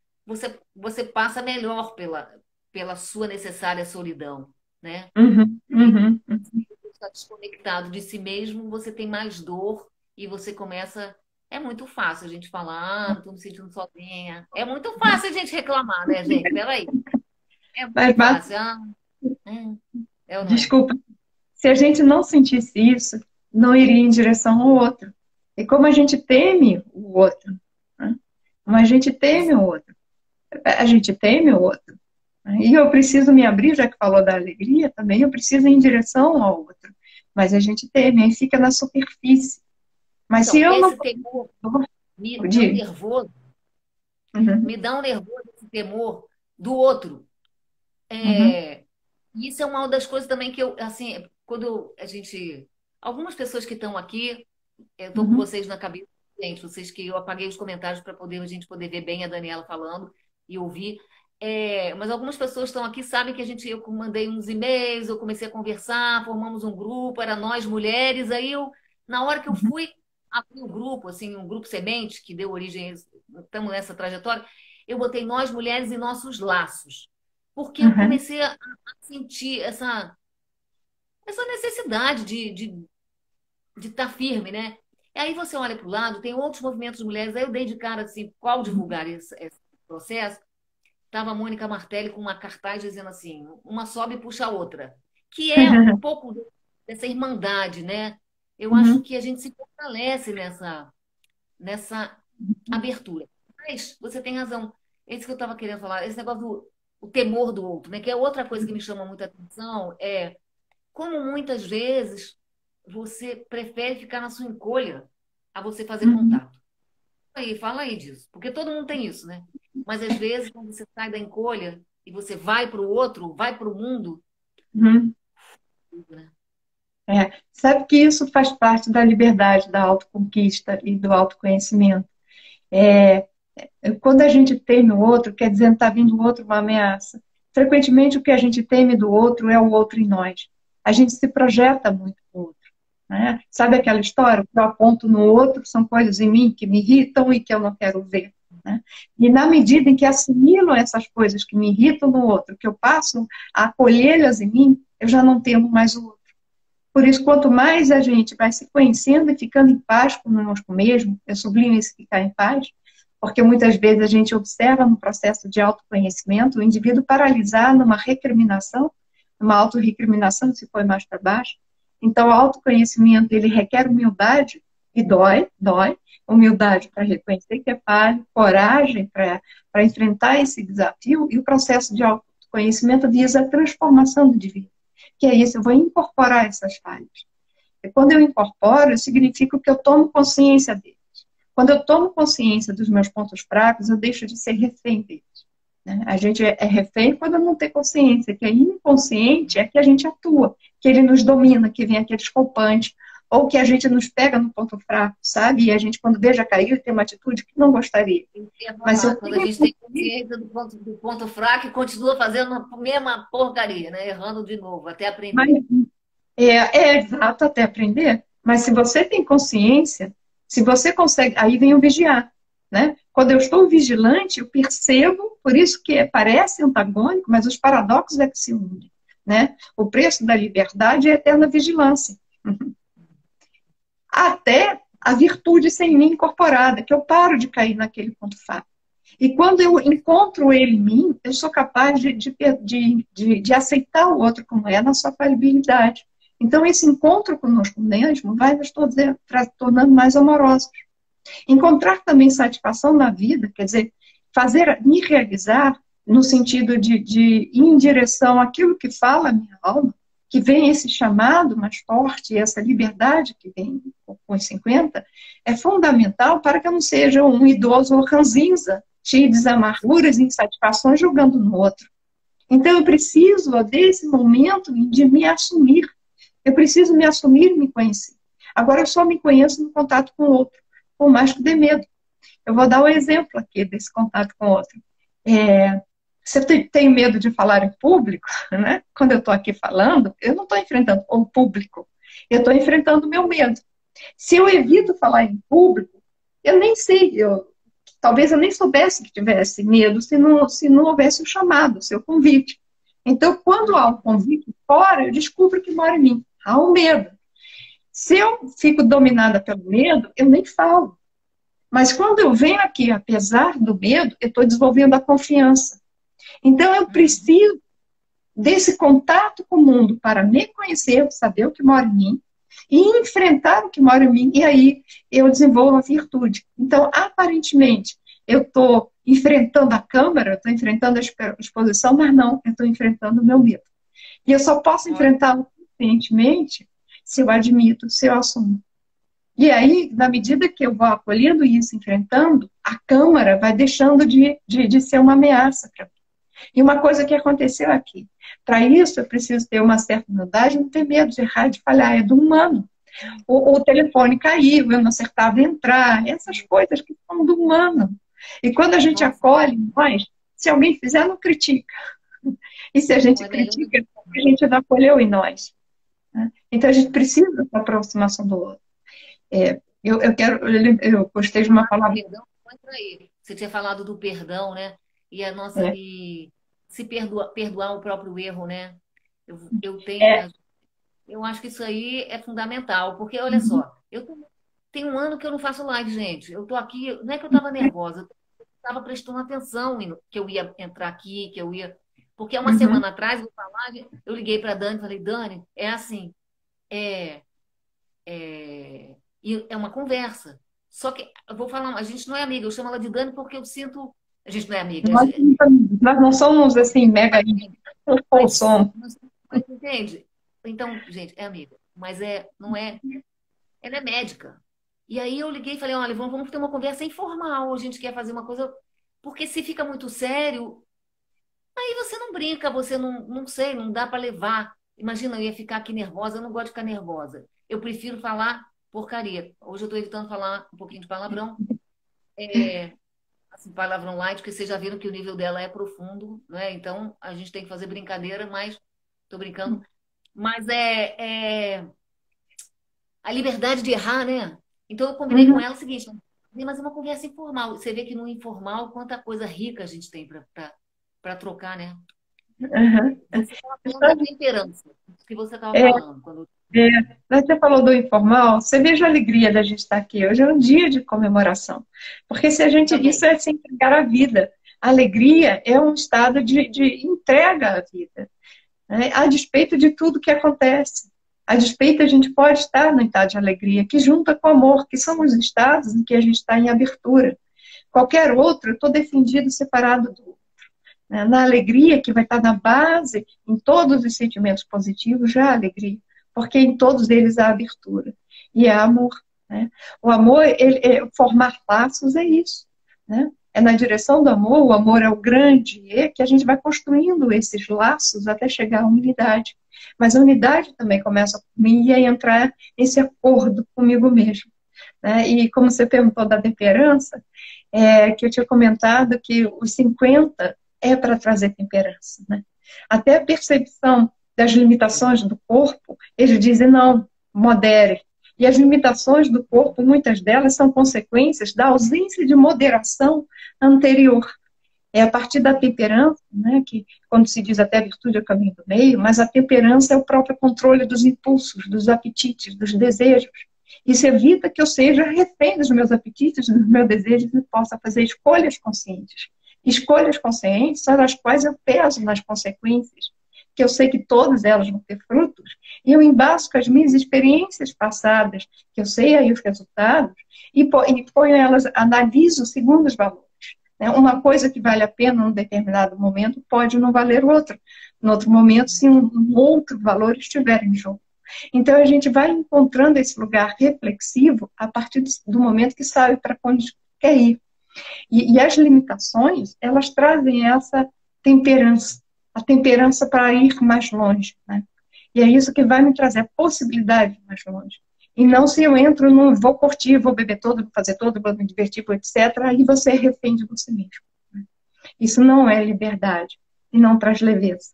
você passa melhor pela sua necessária solidão, né? Se você está desconectado de si mesmo, você tem mais dor e você começa. É muito fácil a gente falar, não estou me sentindo sozinha. É muito fácil a gente reclamar, né, gente? Peraí. É muito fácil. Desculpa. Se a gente não sentisse isso, não iria em direção ao outro. E como a gente teme o outro, né? Como a gente teme o outro, a gente teme o outro. E eu preciso me abrir, já que falou da alegria também, eu preciso ir em direção ao outro. Mas a gente teme, aí fica na superfície. Mas então, se eu não... temor me dá um nervoso. Me dá um nervoso esse temor do outro. Isso é uma das coisas também que eu, assim, quando a gente... Algumas pessoas que estão aqui, eu estou com vocês na cabeça, gente, vocês que eu apaguei os comentários para a gente poder ver bem a Daniela falando e ouvir. Mas algumas pessoas estão aqui, sabem que eu mandei uns e-mails, eu comecei a conversar, formamos um grupo, era nós mulheres, aí na hora que eu fui abrir o grupo, assim, um grupo semente, que deu origem, estamos nessa trajetória, eu botei nós mulheres e nossos laços. Porque eu comecei a sentir essa necessidade de estar firme, né? E aí você olha para o lado, tem outros movimentos de mulheres, aí eu dei de cara assim, qual divulgar esse processo? Estava a Mônica Martelli com uma cartaz dizendo assim, uma sobe e puxa a outra. Que é um pouco dessa irmandade, né? Eu acho que a gente se fortalece nessa abertura. Mas você tem razão. Esse que eu estava querendo falar, esse negócio do temor do outro, né? Que é outra coisa que me chama muita atenção, é como muitas vezes você prefere ficar na sua encolha a você fazer contato. Fala aí disso. Porque todo mundo tem isso, né? Mas às vezes, quando você sai da encolha e você vai para o outro, vai para o mundo... Sabe que isso faz parte da liberdade, da autoconquista e do autoconhecimento. Quando a gente teme o outro, quer dizer, está vindo o outro uma ameaça. Frequentemente, o que a gente teme do outro é o outro em nós. A gente se projeta muito no outro. Né? Sabe aquela história? O que eu aponto no outro são coisas em mim que me irritam e que eu não quero ver. Né? E na medida em que assimilo essas coisas que me irritam no outro, que eu passo a acolhê-las em mim, eu já não temo mais o outro. Por isso, quanto mais a gente vai se conhecendo e ficando em paz conosco mesmo, eu sublinho esse ficar em paz, porque muitas vezes a gente observa no processo de autoconhecimento o indivíduo paralisar numa recriminação, numa autorrecriminação, se for mais para baixo. Então, o autoconhecimento, ele requer humildade, e dói, humildade para reconhecer que é falho, coragem para enfrentar esse desafio, e o processo de autoconhecimento visa a transformação do indivíduo. Que é isso, eu vou incorporar essas falhas. E quando eu incorporo, significa que eu tomo consciência deles. Quando eu tomo consciência dos meus pontos fracos, eu deixo de ser refém deles. Né? A gente é refém quando não tem consciência, que é inconsciente, é que a gente atua, que ele nos domina, que vem aquele desculpante, ou que a gente nos pega no ponto fraco, sabe? E a gente, quando veja cair, tem uma atitude que não gostaria. Mas quando a gente tem consciência do ponto fraco e continua fazendo a mesma porcaria, né? Errando de novo, até aprender. Exato, até aprender. Mas se você tem consciência, se você consegue, aí vem o vigiar, né? Quando eu estou vigilante, eu percebo, por isso que parece antagônico, mas os paradoxos é que se unem. né? O preço da liberdade é a eterna vigilância. Até a virtude sem mim incorporada, que eu paro de cair naquele ponto fraco. E quando eu encontro ele em mim, eu sou capaz de aceitar o outro como é na sua fallibilidade. Então, esse encontro conosco mesmo vai nos tornando mais amorosos. Encontrar também satisfação na vida, quer dizer, me realizar no sentido de ir em direção àquilo que fala a minha alma, que vem esse chamado mais forte, essa liberdade que vem com os 50, é fundamental para que eu não seja um idoso ranzinza, cheio de amarguras e insatisfações, julgando no outro. Então, eu preciso desse momento de me assumir. Eu preciso me assumir e me conhecer. Agora, eu só me conheço no contato com o outro, por mais que dê medo. Eu vou dar um exemplo aqui desse contato com o outro. Se eu tenho medo de falar em público, né? Quando eu estou aqui falando, eu não estou enfrentando o público, eu estou enfrentando o meu medo. Se eu evito falar em público, eu nem sei, talvez eu nem soubesse que tivesse medo se não houvesse o chamado, o seu convite. Então, quando há um convite fora, eu descubro que mora em mim. Há um medo. Se eu fico dominada pelo medo, eu nem falo. Mas quando eu venho aqui, apesar do medo, eu estou desenvolvendo a confiança. Então, eu preciso desse contato com o mundo para me conhecer, saber o que mora em mim, e enfrentar o que mora em mim, e aí eu desenvolvo a virtude. Então, aparentemente, eu estou enfrentando a câmara, eu estou enfrentando a exposição, mas não, eu estou enfrentando o meu medo. E eu só posso enfrentá-lo conscientemente se eu admito, se eu assumo. E aí, na medida que eu vou acolhendo isso, enfrentando, a câmara vai deixando de ser uma ameaça para mim. E uma coisa que aconteceu aqui, para isso eu preciso ter uma certa humildade, não ter medo de errar, de falhar, é do humano. O telefone caiu, eu não acertava entrar, essas coisas que são do humano. E quando a gente acolhe, se alguém fizer, não critica. E se a gente critica, a gente não acolheu em nós. Então a gente precisa da aproximação do outro. Eu gostei de uma palavra. Perdão, você tinha falado do perdão, né? E a nossa. E se perdoar o próprio erro, né? Eu acho que isso aí é fundamental, porque olha só, tem um ano que eu não faço live, gente. Eu tô aqui, não é que eu estava nervosa, eu estava prestando atenção que eu ia entrar aqui, que eu ia. Porque há uma semana atrás, eu liguei para a Dani e falei, Dani, é assim, e é uma conversa. Só que eu vou falar, a gente não é amiga, eu chamo ela de Dani porque eu sinto. A gente não é amiga. Nós não somos assim, mega íntimos. Mas entende? Então, gente, é amiga. Mas não é. Ela é médica. E aí eu liguei e falei, olha, vamos ter uma conversa informal, a gente quer fazer uma coisa. Porque se fica muito sério, aí você não brinca, você não sei, não dá para levar. Imagina, eu ia ficar aqui nervosa, eu não gosto de ficar nervosa. Eu prefiro falar porcaria. Hoje eu estou evitando falar um pouquinho de palavrão. Assim, palavrão light, porque vocês já viram que o nível dela é profundo, né? Então a gente tem que fazer brincadeira, mas estou brincando. Mas a liberdade de errar, né? Então eu combinei com ela o seguinte, mas é uma conversa informal. Você vê que no informal, quanta coisa rica a gente tem para trocar, né? Você estava falando da temperança, que você estava falando. Você falou do informal, você veja a alegria da gente estar aqui. Hoje é um dia de comemoração. Porque se a gente. Isso é se entregar à vida. A alegria é um estado de entrega à vida. Né? A despeito de tudo que acontece. A despeito, a gente pode estar no estado de alegria, que junta com o amor, que são os estados em que a gente está em abertura. Qualquer outro, eu estou defendido separado do outro. Na alegria, que vai estar na base, em todos os sentimentos positivos, já há alegria. Porque em todos eles há abertura. E é amor. Né? O amor, formar laços é isso. Né? É na direção do amor, o amor é o grande, que a gente vai construindo esses laços até chegar à unidade. Mas a unidade também começa por mim e a entrar nesse acordo comigo mesmo. Né? E como você perguntou da temperança, que eu tinha comentado que os 50 é para trazer temperança. Né? Até a percepção das limitações do corpo, eles dizem, não, modere. E as limitações do corpo, muitas delas são consequências da ausência de moderação anterior. É a partir da temperança, né, que quando se diz até a virtude é o caminho do meio, mas a temperança é o próprio controle dos impulsos, dos apetites, dos desejos. Isso evita que eu seja refém dos meus apetites, dos meus desejos e possa fazer escolhas conscientes. Escolhas conscientes são as quais eu peso nas consequências, que eu sei que todas elas vão ter frutos, e eu embaço com as minhas experiências passadas, que eu sei aí os resultados, e ponho elas, analiso segundo os valores. Uma coisa que vale a pena num determinado momento pode não valer outra. Em outro momento, se um outro valor estiver em jogo. Então, a gente vai encontrando esse lugar reflexivo a partir do momento que sabe para onde quer ir. E as limitações, elas trazem essa temperança, a temperança para ir mais longe, né? E é isso que vai me trazer a possibilidade de ir mais longe. E não se eu entro no vou curtir, vou beber todo, vou fazer todo, vou me divertir, etc., aí você é refém de você mesmo. Né? Isso não é liberdade e não traz leveza.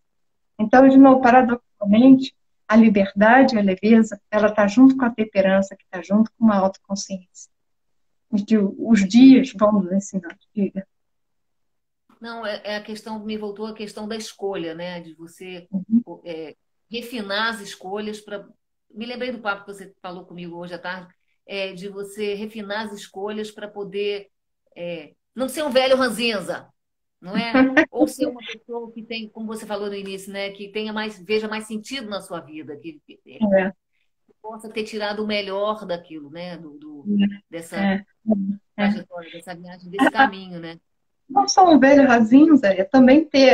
Então, de novo, paradoxalmente, a liberdade e a leveza, ela está junto com a temperança, que está junto com uma autoconsciência. E que os dias vão nos ensinar. Diga. Não, é a questão, me voltou a questão da escolha, né? De você é, refinar as escolhas para. Me lembrei do papo que você falou comigo hoje à tarde, de você refinar as escolhas para poder não ser um velho ranzinza, não é? Ou ser uma pessoa que tem, como você falou no início, né? Que tenha mais, veja mais sentido na sua vida, que É, possa ter tirado o melhor daquilo, né? Dessa é, é. trajetória, dessa viagem, desse caminho, né? Não só um velho rasinho, Zé, é também ter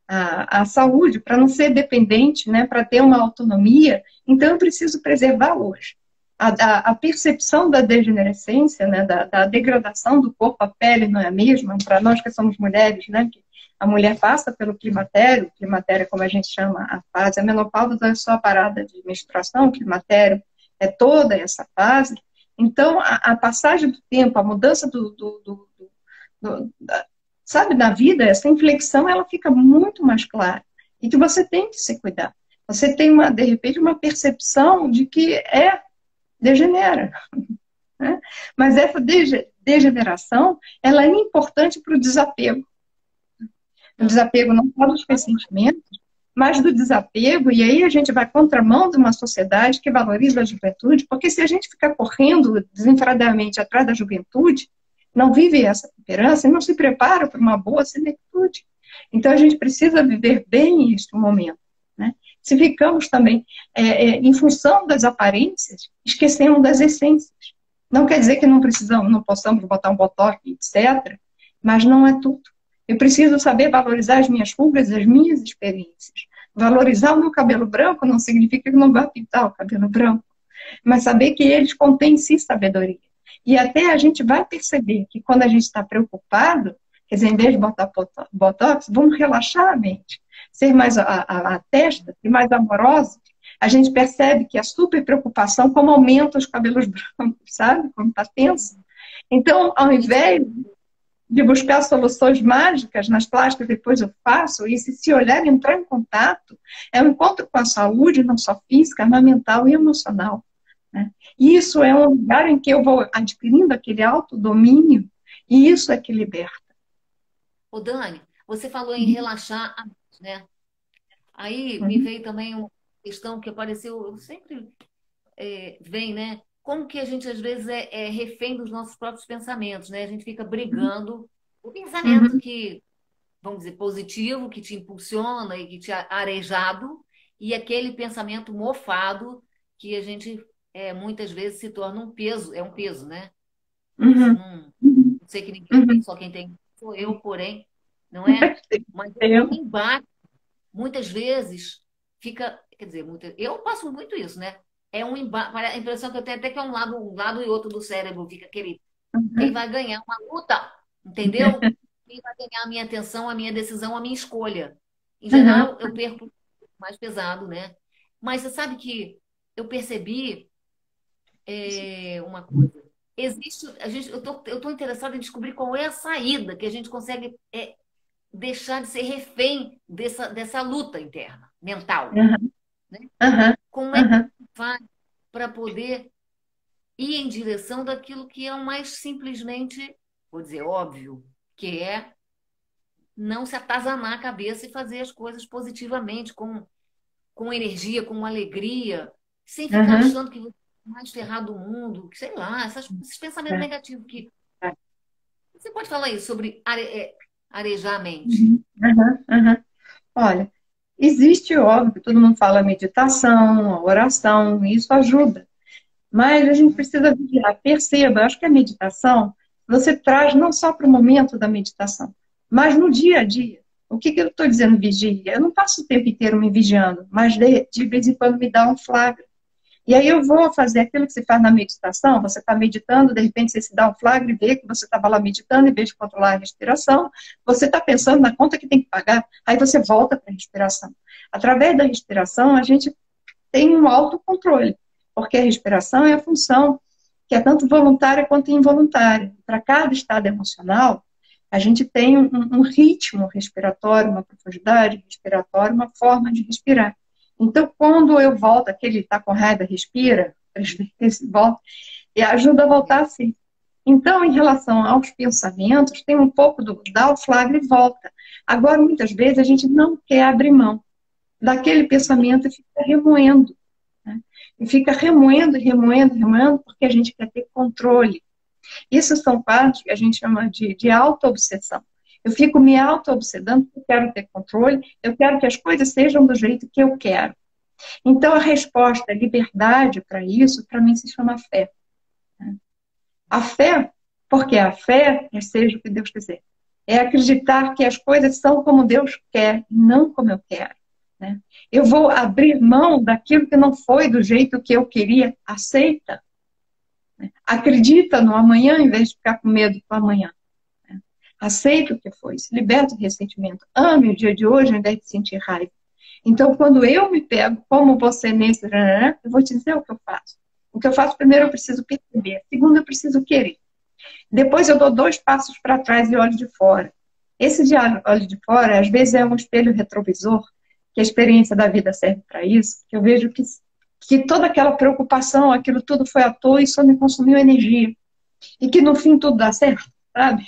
a saúde para não ser dependente, né, para ter uma autonomia. Então, eu preciso preservar hoje. A percepção da degenerescência, né, da degradação do corpo, a pele não é a mesma, para nós que somos mulheres, né, que a mulher passa pelo climatério, como a gente chama a fase, a menopausa não é só a parada de menstruação, o climatério é toda essa fase. Então, a passagem do tempo, a mudança sabe, na vida, essa inflexão, ela fica muito mais clara. E que você tem que se cuidar. Você tem, de repente, uma percepção de que degenera. Né? Mas essa degeneração, ela é importante para o desapego. O desapego não só dos ressentimentos, mas do desapego, e aí a gente vai contramão de uma sociedade que valoriza a juventude, porque se a gente ficar correndo desenfreadamente atrás da juventude, não vive essa temperança e não se prepara para uma boa senectude. Então, a gente precisa viver bem este momento. Né? Se ficamos também em função das aparências, esquecemos das essências. Não quer dizer que não precisamos, não possamos botar um botox, etc., mas não é tudo. Eu preciso saber valorizar as minhas rugas, as minhas experiências. Valorizar o meu cabelo branco não significa que não vá pintar o cabelo branco, mas saber que eles contêm em si sabedoria. E até a gente vai perceber que quando a gente está preocupado, quer dizer, em vez de botar botox, vamos relaxar a mente, ser mais a testa e mais amorosa. A gente percebe que a super preocupação como aumenta os cabelos brancos, sabe? Quando está tenso. Então, ao invés de buscar soluções mágicas nas plásticas, depois eu faço, e se olhar, entrar em contato, é um encontro com a saúde, não só física, mas mental e emocional. Né? E isso é um lugar em que eu vou adquirindo aquele autodomínio, e isso é que liberta. Ô, Dani, você falou em relaxar a mente, né? Aí me Uhum. veio também uma questão que apareceu, sempre vem, né? Como que a gente às vezes é refém dos nossos próprios pensamentos, né? A gente fica brigando. O pensamento Uhum. que, vamos dizer, positivo, que te impulsiona e que te arejado, e aquele pensamento mofado que a gente muitas vezes se torna um peso, é um peso, né? Isso Uhum. não sei que ninguém tem, Uhum. só quem tem sou eu, porém, não é? Mas esse Eu. embate, muitas vezes, fica, quer dizer, eu passo muito isso, né? É um embate, a impressão que eu tenho até que é um lado e outro do cérebro, fica aquele, quem Uhum. vai ganhar uma luta, entendeu? Quem vai ganhar a minha atenção, a minha decisão, a minha escolha. Em Uhum. geral, eu perco mais pesado, né? Mas você sabe que eu percebi uma coisa. Existe, eu tô interessada em descobrir qual é a saída que a gente consegue deixar de ser refém dessa luta interna, mental, Uhum. né? Uhum. Como é que Uhum. faz para poder ir em direção daquilo que é o mais simplesmente, vou dizer, óbvio, que é não se atazanar a cabeça e fazer as coisas positivamente, com energia, com alegria, sem ficar Uhum. achando que você é o mais ferrado do mundo, que sei lá, esses pensamentos É, negativos que. é. Você pode falar isso sobre arejar a mente? Uhum. Uhum. Uhum. Olha, existe, óbvio, todo mundo fala meditação, oração, isso ajuda. Mas a gente precisa vigiar. Perceba, acho que a meditação você traz não só para o momento da meditação, mas no dia a dia. O que eu estou dizendo vigia? Eu não passo o tempo inteiro me vigiando, mas de vez em quando me dá um flagra. E aí eu vou fazer aquilo que se faz na meditação, você está meditando, de repente você se dá um flagra e vê que você estava lá meditando, em vez de controlar a respiração, você está pensando na conta que tem que pagar, aí você volta para a respiração. Através da respiração, a gente tem um autocontrole, porque a respiração é a função que é tanto voluntária quanto involuntária. Para cada estado emocional, a gente tem um ritmo respiratório, uma profundidade respiratória, uma forma de respirar. Então, quando eu volto, aquele está com raiva, respira, 3 vezes, volta, e ajuda a voltar assim. Então, em relação aos pensamentos, tem um pouco do dá o flagra e volta. Agora, muitas vezes, a gente não quer abrir mão daquele pensamento e fica remoendo. Né? E fica remoendo, remoendo, remoendo, porque a gente quer ter controle. Isso são quadros que a gente chama de auto-obsessão. Eu fico me auto-obsedando porque eu quero ter controle, eu quero que as coisas sejam do jeito que eu quero. Então, a resposta, a liberdade para isso, para mim, se chama fé. Né? A fé, porque a fé é seja o que Deus quiser. É acreditar que as coisas são como Deus quer, não como eu quero. Né? Eu vou abrir mão daquilo que não foi do jeito que eu queria, aceita. Né? Acredita no amanhã em vez de ficar com medo do amanhã. Né? Aceita o que foi, se liberta do ressentimento. Ame o dia de hoje ao invés de sentir raiva. Então, quando eu me pego, como você nesse, eu vou te dizer o que eu faço. O que eu faço, primeiro, eu preciso perceber. Segundo, eu preciso querer. Depois, eu dou 2 passos para trás e olho de fora. Esse de olho de fora, às vezes, é um espelho retrovisor, que a experiência da vida serve para isso, que eu vejo que toda aquela preocupação, aquilo tudo foi à toa e só me consumiu energia. E que, no fim, tudo dá certo, sabe?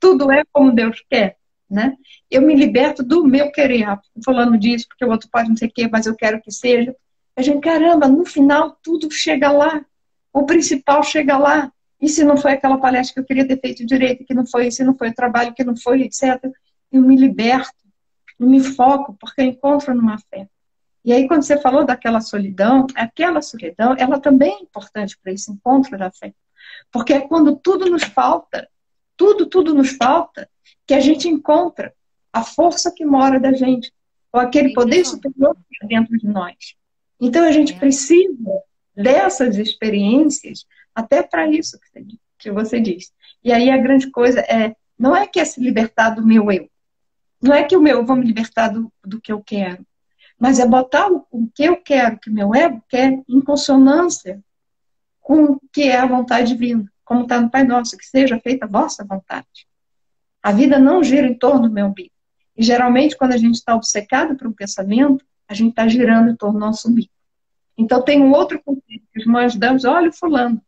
Tudo é como Deus quer, né? Eu me liberto do meu querer, falando disso, porque o outro pode não sei o quê, mas eu quero que seja. A gente, caramba, no final tudo chega lá. O principal chega lá. E se não foi aquela palestra que eu queria ter feito direito, que não foi, se não foi o trabalho que não foi, etc. Eu me liberto, eu me foco, porque eu encontro numa fé. E aí, quando você falou daquela solidão, aquela solidão, ela também é importante para esse encontro da fé. Porque é quando tudo nos falta, tudo nos falta, que a gente encontra a força que mora da gente, ou aquele É poder impressionante. superior que está dentro de nós. Então a gente É, precisa dessas experiências até para isso que você diz. E aí a grande coisa não é que é se libertar do meu eu, não é que o meu eu vou me libertar do que eu quero, mas é botar o que eu quero, que o meu ego quer, em consonância com o que é a vontade divina, como está no Pai Nosso, que seja feita a vossa vontade. A vida não gira em torno do meu umbigo. E geralmente, quando a gente está obcecado por um pensamento, a gente está girando em torno do nosso umbigo. Então, tem um outro conselho que nós damos: olha o fulano,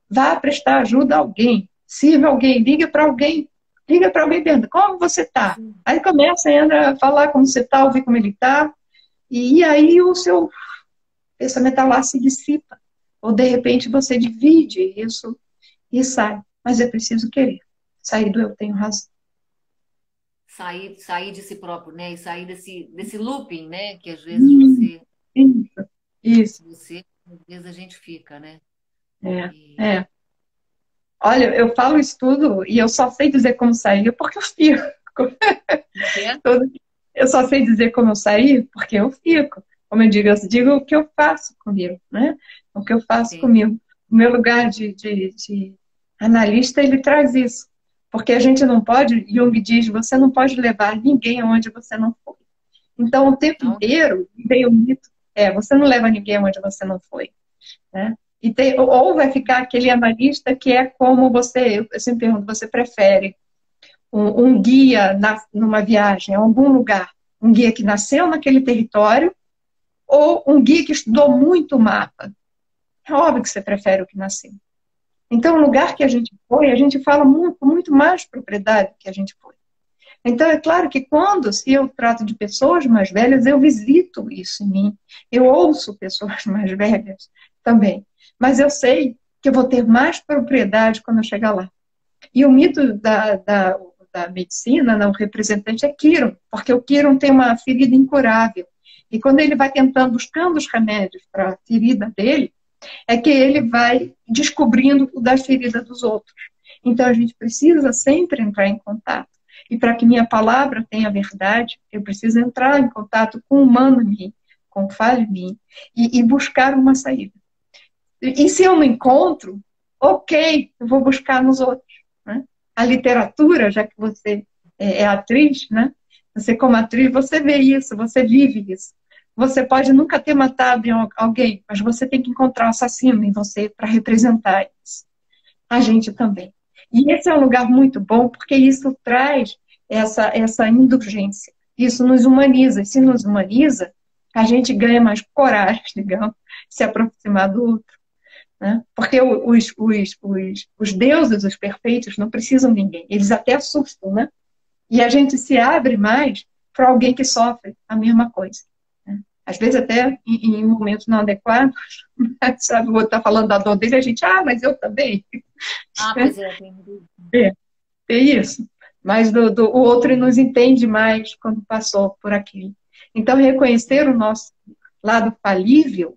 vá prestar ajuda a alguém, sirva alguém, liga para alguém, pergunta, como você está? sim. Aí começa, entra a falar como você está, ouvir como ele está, e aí o seu pensamento lá se dissipa. Ou, de repente, você divide isso e sai. Mas é preciso querer. Sair do eu tenho razão. Sair de si próprio, né? E sair desse looping, né? Que Hum, Isso, isso. às vezes a gente fica, né? É, E, é. Olha, eu falo isso tudo e eu só sei dizer como sair porque eu fico. é? Eu só sei dizer como eu sair porque eu fico. Como eu digo o que eu faço comigo, né? O que eu faço Sim. comigo. O meu lugar de analista, ele traz isso. Porque a gente não pode, Jung diz, você não pode levar ninguém aonde você não foi. Então, o tempo Então, inteiro, veio o mito, você não leva ninguém aonde você não foi. Né? Ou vai ficar aquele analista que é como você, eu sempre pergunto, você prefere um guia numa viagem a algum lugar, um guia que nasceu naquele território, ou um guia que estudou muito o mapa? É óbvio que você prefere o que nasceu. Então, o lugar que a gente foi, a gente fala com muito muito mais propriedade que a gente foi. Então, é claro que se eu trato de pessoas mais velhas, eu visito isso em mim. Eu ouço pessoas mais velhas também. Mas eu sei que eu vou ter mais propriedade quando eu chegar lá. E o mito da medicina, o representante é Quirón, porque o Quirón tem uma ferida incurável. E quando ele vai buscando os remédios para a ferida dele, é que ele vai descobrindo o da ferida dos outros. Então, a gente precisa sempre entrar em contato. E para que minha palavra tenha verdade, eu preciso entrar em contato com o humano em mim, com o falho em mim, e buscar uma saída. E se eu não encontro, ok, eu vou buscar nos outros. Né? A literatura, já que você é atriz, né? Você como atriz, você vê isso, você vive isso. Você pode nunca ter matado alguém, mas você tem que encontrar o assassino em você para representar isso. A gente também. E esse é um lugar muito bom, porque isso traz essa indulgência. Isso nos humaniza. E se nos humaniza, a gente ganha mais coragem, digamos, de se aproximar do outro. Né? Porque os deuses, os perfeitos, não precisam de ninguém. Eles até assustam, né? E a gente se abre mais para alguém que sofre a mesma coisa. Né? Às vezes até em momentos não adequados, sabe, o outro está falando da dor dele, a gente, mas eu também. Pois é, tem... É isso. Mas o outro nos entende mais quando passou por aquilo. Então, reconhecer o nosso lado falível,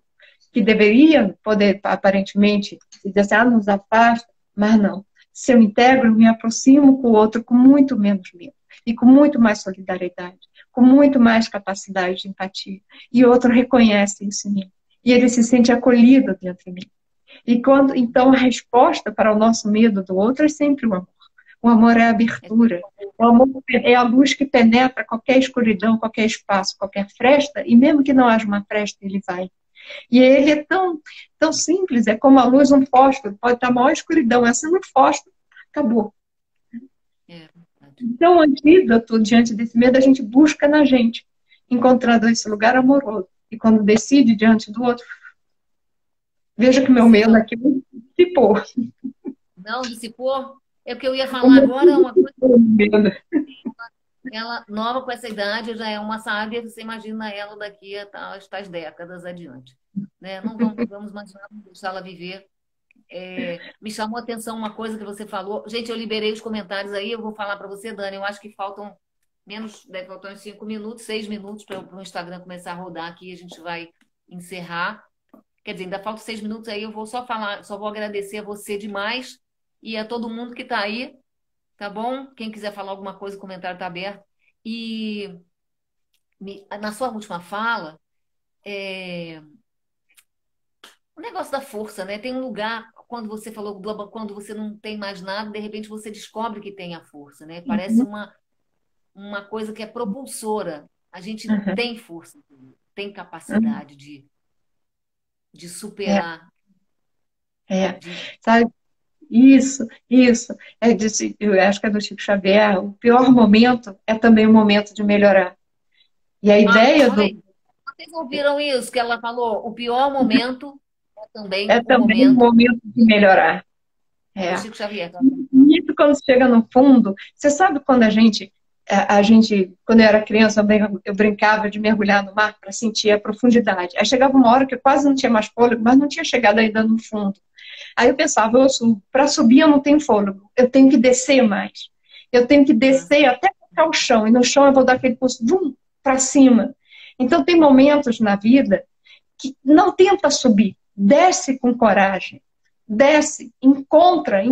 que deveria poder, aparentemente, dizer assim, nos afasta, mas não. Se eu integro, eu me aproximo com o outro com muito menos medo, e com muito mais solidariedade, com muito mais capacidade de empatia. E o outro reconhece isso em mim. E ele se sente acolhido dentro de mim. Então, a resposta para o nosso medo do outro é sempre o amor. O amor é a abertura. O amor é a luz que penetra qualquer escuridão, qualquer espaço, qualquer fresta, e mesmo que não haja uma fresta, ele vai. E ele é tão simples, é como a luz, um fósforo, pode estar a maior escuridão, acende um fósforo, acabou. Então, o antídoto diante desse medo, a gente busca na gente, encontrando esse lugar amoroso. E quando decide diante do outro, veja que meu medo aqui dissipou. Não dissipou? É o que eu ia falar agora, uma coisa. Ela, nova com essa idade, já é uma sábia, você imagina ela daqui a tais décadas adiante. Né? Não vamos imaginar deixá-la viver. Me chamou a atenção uma coisa que você falou. Gente, eu liberei os comentários aí, eu vou falar para você, Dani. Eu acho que faltam deve faltar uns 5 minutos, 6 minutos para o Instagram começar a rodar aqui. A gente vai encerrar. Quer dizer, ainda faltam 6 minutos aí, eu vou só falar, só vou agradecer a você demais e a todo mundo que está aí, tá bom? Quem quiser falar alguma coisa, o comentário está aberto. E na sua última fala, o negócio da força, né? Tem um lugar, quando você falou, quando você não tem mais nada, de repente você descobre que tem a força, né? Parece uma coisa que é propulsora. A gente tem força, tem capacidade de superar. Sabe? Isso. Eu acho que é do Chico Xavier. O pior momento é também o momento de melhorar. E a ideia Vocês ouviram isso que ela falou? O pior momento é também o momento de melhorar. Do Chico Xavier. Isso quando chega no fundo. Você sabe quando quando eu era criança, eu brincava de mergulhar no mar para sentir a profundidade. Aí chegava uma hora que eu quase não tinha mais fôlego, mas não tinha chegado ainda no fundo. Aí eu pensava, para subir eu não tenho fôlego, eu tenho que descer mais. Eu tenho que descer até tocar o chão, e no chão eu vou dar aquele pulso para cima. Então tem momentos na vida que não tenta subir, desce com coragem, desce, encontra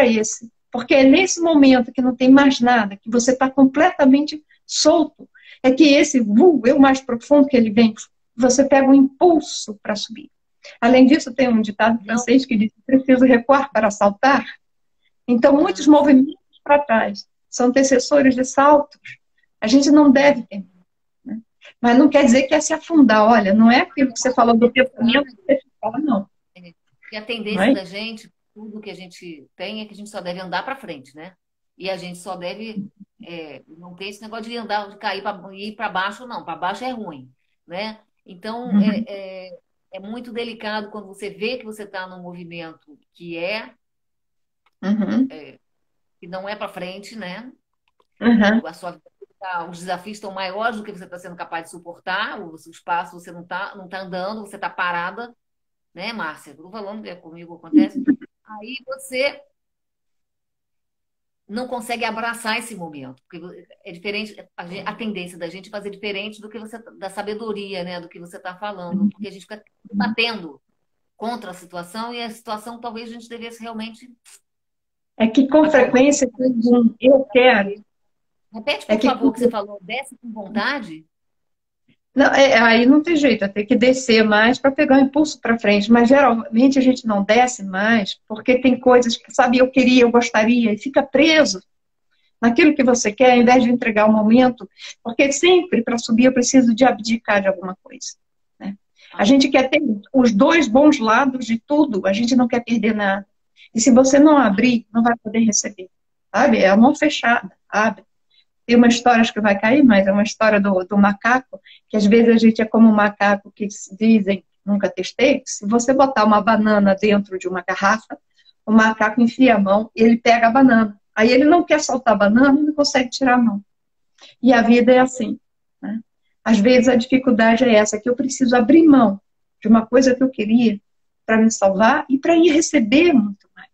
esse. Porque é nesse momento que não tem mais nada, que você está completamente solto, é que esse eu mais profundo que ele vem, você pega um impulso para subir. Além disso, tem um ditado francês que diz: preciso recuar para saltar. Então, muitos movimentos para trás são antecessores de saltos. A gente não deve ter. Né? Mas não quer dizer que é se afundar. Olha, não é aquilo que você falou do pensamento que você fala, não. E a tendência da gente, tudo que a gente tem, é que a gente só deve andar para frente, né? E a gente só deve. Não tem esse negócio de andar, de cair para ir para baixo, não. Para baixo é ruim, né? Então, é muito delicado quando você vê que você está num movimento que que não é para frente, né? Uhum. A sua vida os desafios estão maiores do que você está sendo capaz de suportar, os passos você não tá andando, você está parada, né, Márcia? Estou falando que comigo acontece. Aí você não consegue abraçar esse momento, porque é diferente, a tendência da gente é fazer diferente do que você, da sabedoria, né, do que você está falando, porque a gente fica batendo contra a situação e a situação talvez a gente devesse realmente É que com agora. frequência eu quero. Repete, É por que favor, o que você falou, desce com vontade. não, aí não tem jeito, é ter que descer mais para pegar o impulso para frente. Mas geralmente a gente não desce mais porque tem coisas que, sabe, eu queria, eu gostaria, e fica preso naquilo que você quer, ao invés de entregar o momento, porque sempre para subir eu preciso de abdicar de alguma coisa. Né? A Ah, gente quer ter os dois bons lados de tudo, a gente não quer perder nada. E se você não abrir, não vai poder receber. Sabe? É a mão fechada, abre. Tem uma história, acho que vai cair, mas é uma história do macaco, que às vezes a gente é como um macaco que dizem, nunca testei, que se você botar uma banana dentro de uma garrafa, o macaco enfia a mão e ele pega a banana. Aí ele não quer soltar a banana e não consegue tirar a mão. E a vida é assim. Né? Às vezes a dificuldade é essa, que eu preciso abrir mão de uma coisa que eu queria para me salvar e para ir receber muito mais.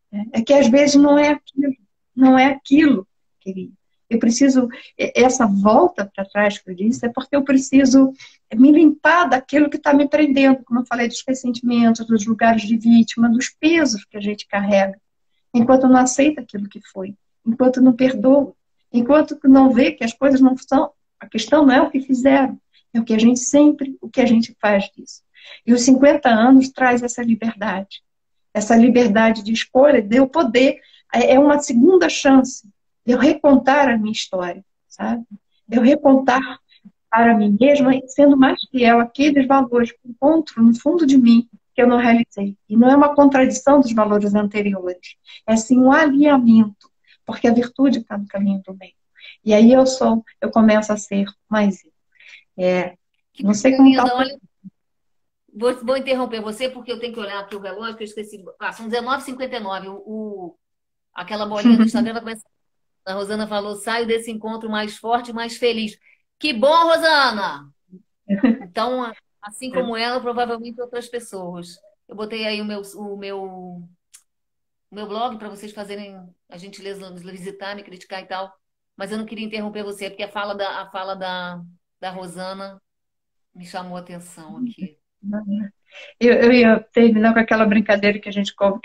Né? É que às vezes não é aquilo, não é aquilo que eu queria. Eu preciso, essa volta para trás que eu disse, é porque eu preciso me limpar daquilo que está me prendendo, como eu falei, dos ressentimentos, dos lugares de vítima, dos pesos que a gente carrega, enquanto não aceita aquilo que foi, enquanto não perdoa, enquanto não vê que as coisas não são, a questão não é o que fizeram, é o que a gente sempre, o que a gente faz disso. E os 50 anos traz essa liberdade de escolha, de eu poder, é uma segunda chance de eu recontar a minha história, sabe? De eu recontar para mim mesma, sendo mais fiel àqueles valores que encontro no fundo de mim que eu não realizei. E não é uma contradição dos valores anteriores, é sim um alinhamento, porque a virtude está no caminho do bem. E aí eu começo a ser mais eu. que Não sei coisa como está linda. o Olha, vou interromper você porque eu tenho que olhar aqui o relógio, que eu esqueci. Ah, são 19h59. Aquela bolinha do Instagram vai começar. A Rosana falou: saio desse encontro mais forte e mais feliz. Que bom, Rosana! Então, assim como ela, provavelmente outras pessoas. Eu botei aí o meu blog para vocês fazerem a gentileza de visitar, me criticar e tal. Mas eu não queria interromper você, porque a fala da Rosana me chamou a atenção aqui. Eu ia terminar com aquela brincadeira que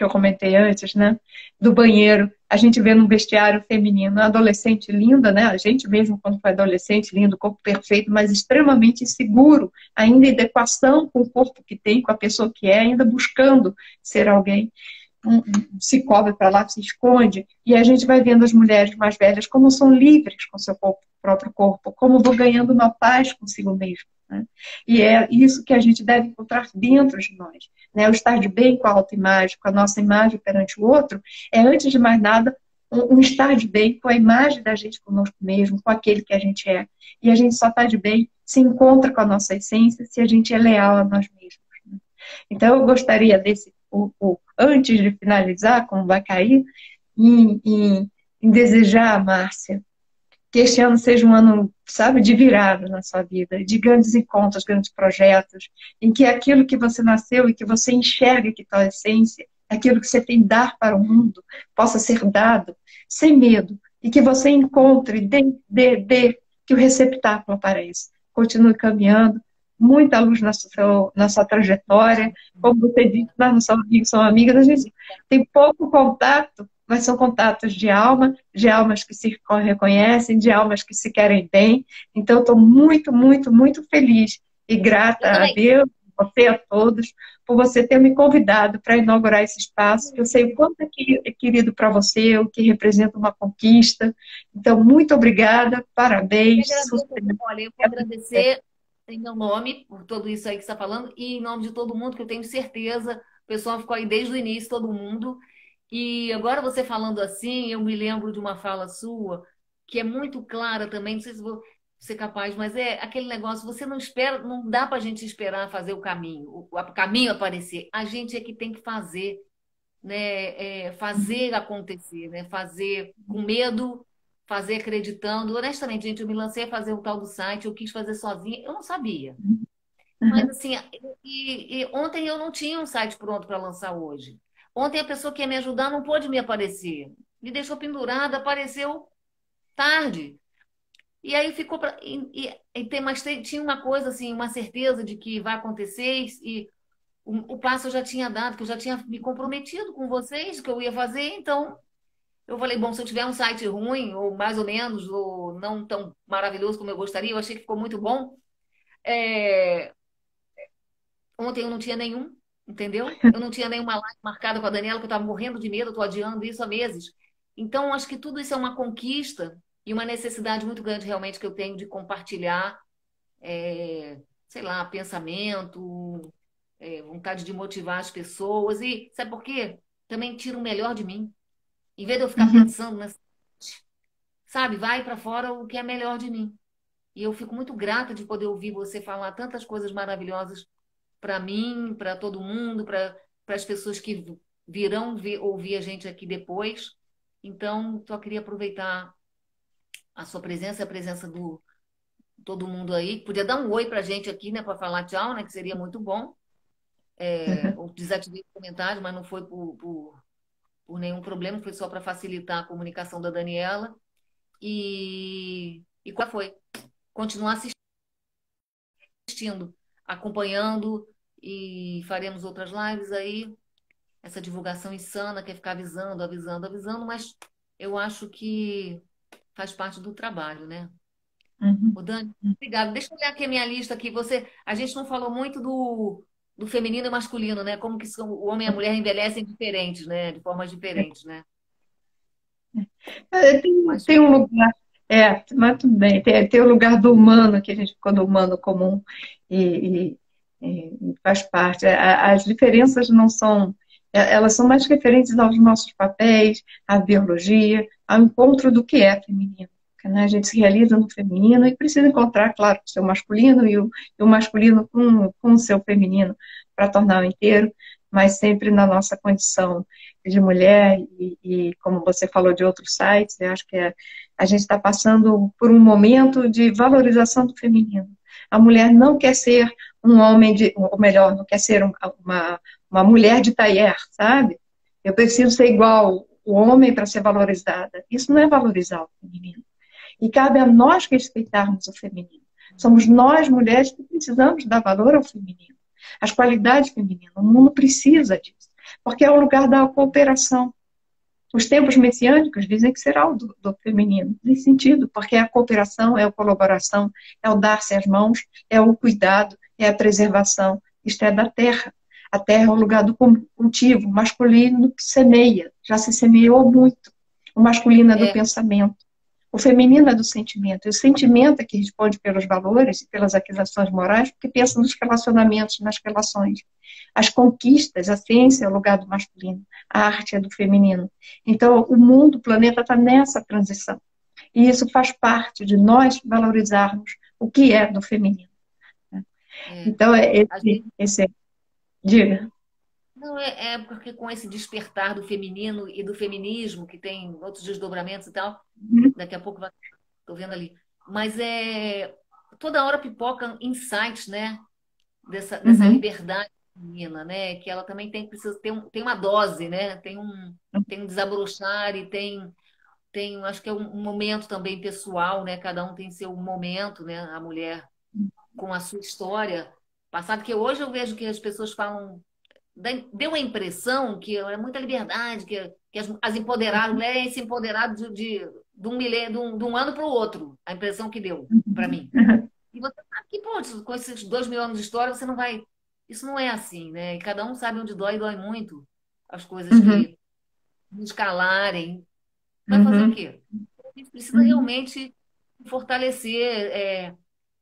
eu comentei antes, né? Do banheiro. A gente vê num vestiário feminino, uma adolescente linda, né? A gente mesmo, quando foi adolescente, lindo, corpo perfeito, mas extremamente inseguro, ainda em adequação com o corpo que tem, com a pessoa que é, ainda buscando ser alguém. Se cobre para lá, se esconde, e a gente vai vendo as mulheres mais velhas como são livres com seu próprio corpo, como vão ganhando uma paz consigo mesmo. Né? E é isso que a gente deve encontrar dentro de nós. Né? O estar de bem com a autoimagem, com a nossa imagem perante o outro, é, antes de mais nada, um estar de bem com a imagem da gente conosco mesmo, com aquele que a gente é. E a gente só está de bem, se encontra com a nossa essência, se a gente é leal a nós mesmos. Né? Então, eu gostaria antes de finalizar, como vai cair, em desejar, Márcia, que este ano seja um ano, sabe, de virada na sua vida, de grandes encontros, grandes projetos, em que aquilo que você nasceu e que você enxerga que tua essência, aquilo que você tem dar para o mundo, possa ser dado sem medo, e que você encontre, que o receptáculo apareça. Continue caminhando, muita luz na sua trajetória. Como você disse, nós não somos amigos, somos amigas, a gente tem pouco contato, mas são contatos de alma, de almas que se reconhecem, de almas que se querem bem. Então, estou muito, muito, muito feliz e Eu grata a também. Deus, a você, a todos, por você ter me convidado para inaugurar esse espaço, que eu sei o quanto é querido para você, o que representa uma conquista. Então, muito obrigada, Eu parabéns, agradeço. sucesso. Olha, eu vou agradecer em meu nome por tudo isso aí que você está falando e em nome de todo mundo, que eu tenho certeza, o pessoal ficou aí desde o início, todo mundo. E agora você falando assim, eu me lembro de uma fala sua que é muito clara também, não sei se vou ser capaz, mas é aquele negócio, você não espera, não dá para a gente esperar fazer o caminho, o caminho aparecer. A gente é que tem que fazer. né, uhum, fazer acontecer, né, fazer com medo, fazer acreditando. Honestamente, gente, eu me lancei a fazer o tal do site, eu quis fazer sozinha, eu não sabia. Mas uhum, assim, e ontem eu não tinha um site pronto para lançar hoje. Ontem a pessoa que ia me ajudar não pôde me aparecer. Me deixou pendurada, apareceu tarde. E aí ficou para tinha uma coisa assim, uma certeza de que vai acontecer e o passo eu já tinha dado, que eu já tinha me comprometido com vocês que eu ia fazer, então eu falei, bom, se eu tiver um site ruim ou mais ou menos ou não tão maravilhoso como eu gostaria, eu achei que ficou muito bom. É, Ontem eu não tinha nenhum, entendeu? Eu não tinha nenhuma live marcada com a Daniela, que eu estava morrendo de medo, eu estou adiando isso há meses. Então, acho que tudo isso é uma conquista e uma necessidade muito grande realmente que eu tenho de compartilhar, sei lá, pensamento, vontade de motivar as pessoas. E sabe por quê? Também tira o melhor de mim. Em vez de eu ficar uhum, pensando nessa, sabe, vai para fora o que é melhor de mim. E eu fico muito grata de poder ouvir você falar tantas coisas maravilhosas para mim, para todo mundo, para as pessoas que virão ouvir a gente aqui depois. Então, só queria aproveitar a sua presença, a presença do todo mundo aí. Podia dar um oi para a gente aqui, né, para falar tchau, né, que seria muito bom. uhum. Eu desativei o comentário, mas não foi por nenhum problema, foi só para facilitar a comunicação da Daniela. E qual foi? Continuar assistindo, acompanhando e faremos outras lives aí. Essa divulgação insana, que é ficar avisando, avisando, avisando, mas eu acho que faz parte do trabalho, né? Uhum. Ô, Dani, obrigada. Deixa eu olhar aqui a minha lista aqui. A gente não falou muito do feminino e masculino, né? Como que o homem e a mulher envelhecem diferentes, né? De formas diferentes, né? Mas Tem um lugar, mas tudo bem, tem o lugar do humano, que a gente ficou do humano comum e faz parte. As diferenças não são, elas são mais referentes aos nossos papéis, à biologia, ao encontro do que é feminino. Né? A gente se realiza no feminino e precisa encontrar, claro, o seu masculino e o masculino com o seu feminino para tornar o inteiro, mas sempre na nossa condição de mulher como você falou de outros sites, eu acho que a gente está passando por um momento de valorização do feminino. A mulher não quer ser um homem ou melhor, não quer ser uma mulher de taier, sabe? Eu preciso ser igual o homem para ser valorizada. Isso não é valorizar o feminino. E cabe a nós respeitarmos o feminino. Somos nós, mulheres, que precisamos dar valor ao feminino. As qualidades femininas. O mundo precisa disso. Porque é o lugar da cooperação. Os tempos messiânicos dizem que será o do feminino, nesse sentido, porque é a cooperação, é a colaboração, é o dar-se as mãos, é o cuidado, é a preservação. Isto é da terra. A terra é o lugar do cultivo, o masculino que semeia, já se semeou muito. O masculino é do é, pensamento. O feminino é do sentimento. E o sentimento é que responde pelos valores e pelas aquisições morais, porque pensa nos relacionamentos, nas relações. As conquistas, a ciência é o lugar do masculino, a arte é do feminino. Então, o mundo, o planeta está nessa transição. E isso faz parte de nós valorizarmos o que é do feminino. é, Então, às vezes, diga. não, porque com esse despertar do feminino e do feminismo, que tem outros desdobramentos e tal, Uhum, daqui a pouco vai, tô vendo ali. Mas toda hora pipocam insights, né? Dessa uhum, liberdade feminina, né? Que ela também precisa ter tem uma dose, né? Tem um desabrochar e acho que é um momento também pessoal, né? Cada um tem seu momento, né? A mulher com a sua história passada, que hoje eu vejo que as pessoas falam, deu a impressão que é muita liberdade, que as empoderadas, mulheres se empoderaram de um milênio, de um ano para o outro, a impressão que deu para uhum, mim. E você sabe que, pô, com esses 2 mil anos de história, você não vai. Isso não é assim, né? E cada um sabe onde dói, e dói muito. As coisas uhum, que nos calarem. Vai fazer o uhum, quê? A gente precisa uhum, realmente fortalecer,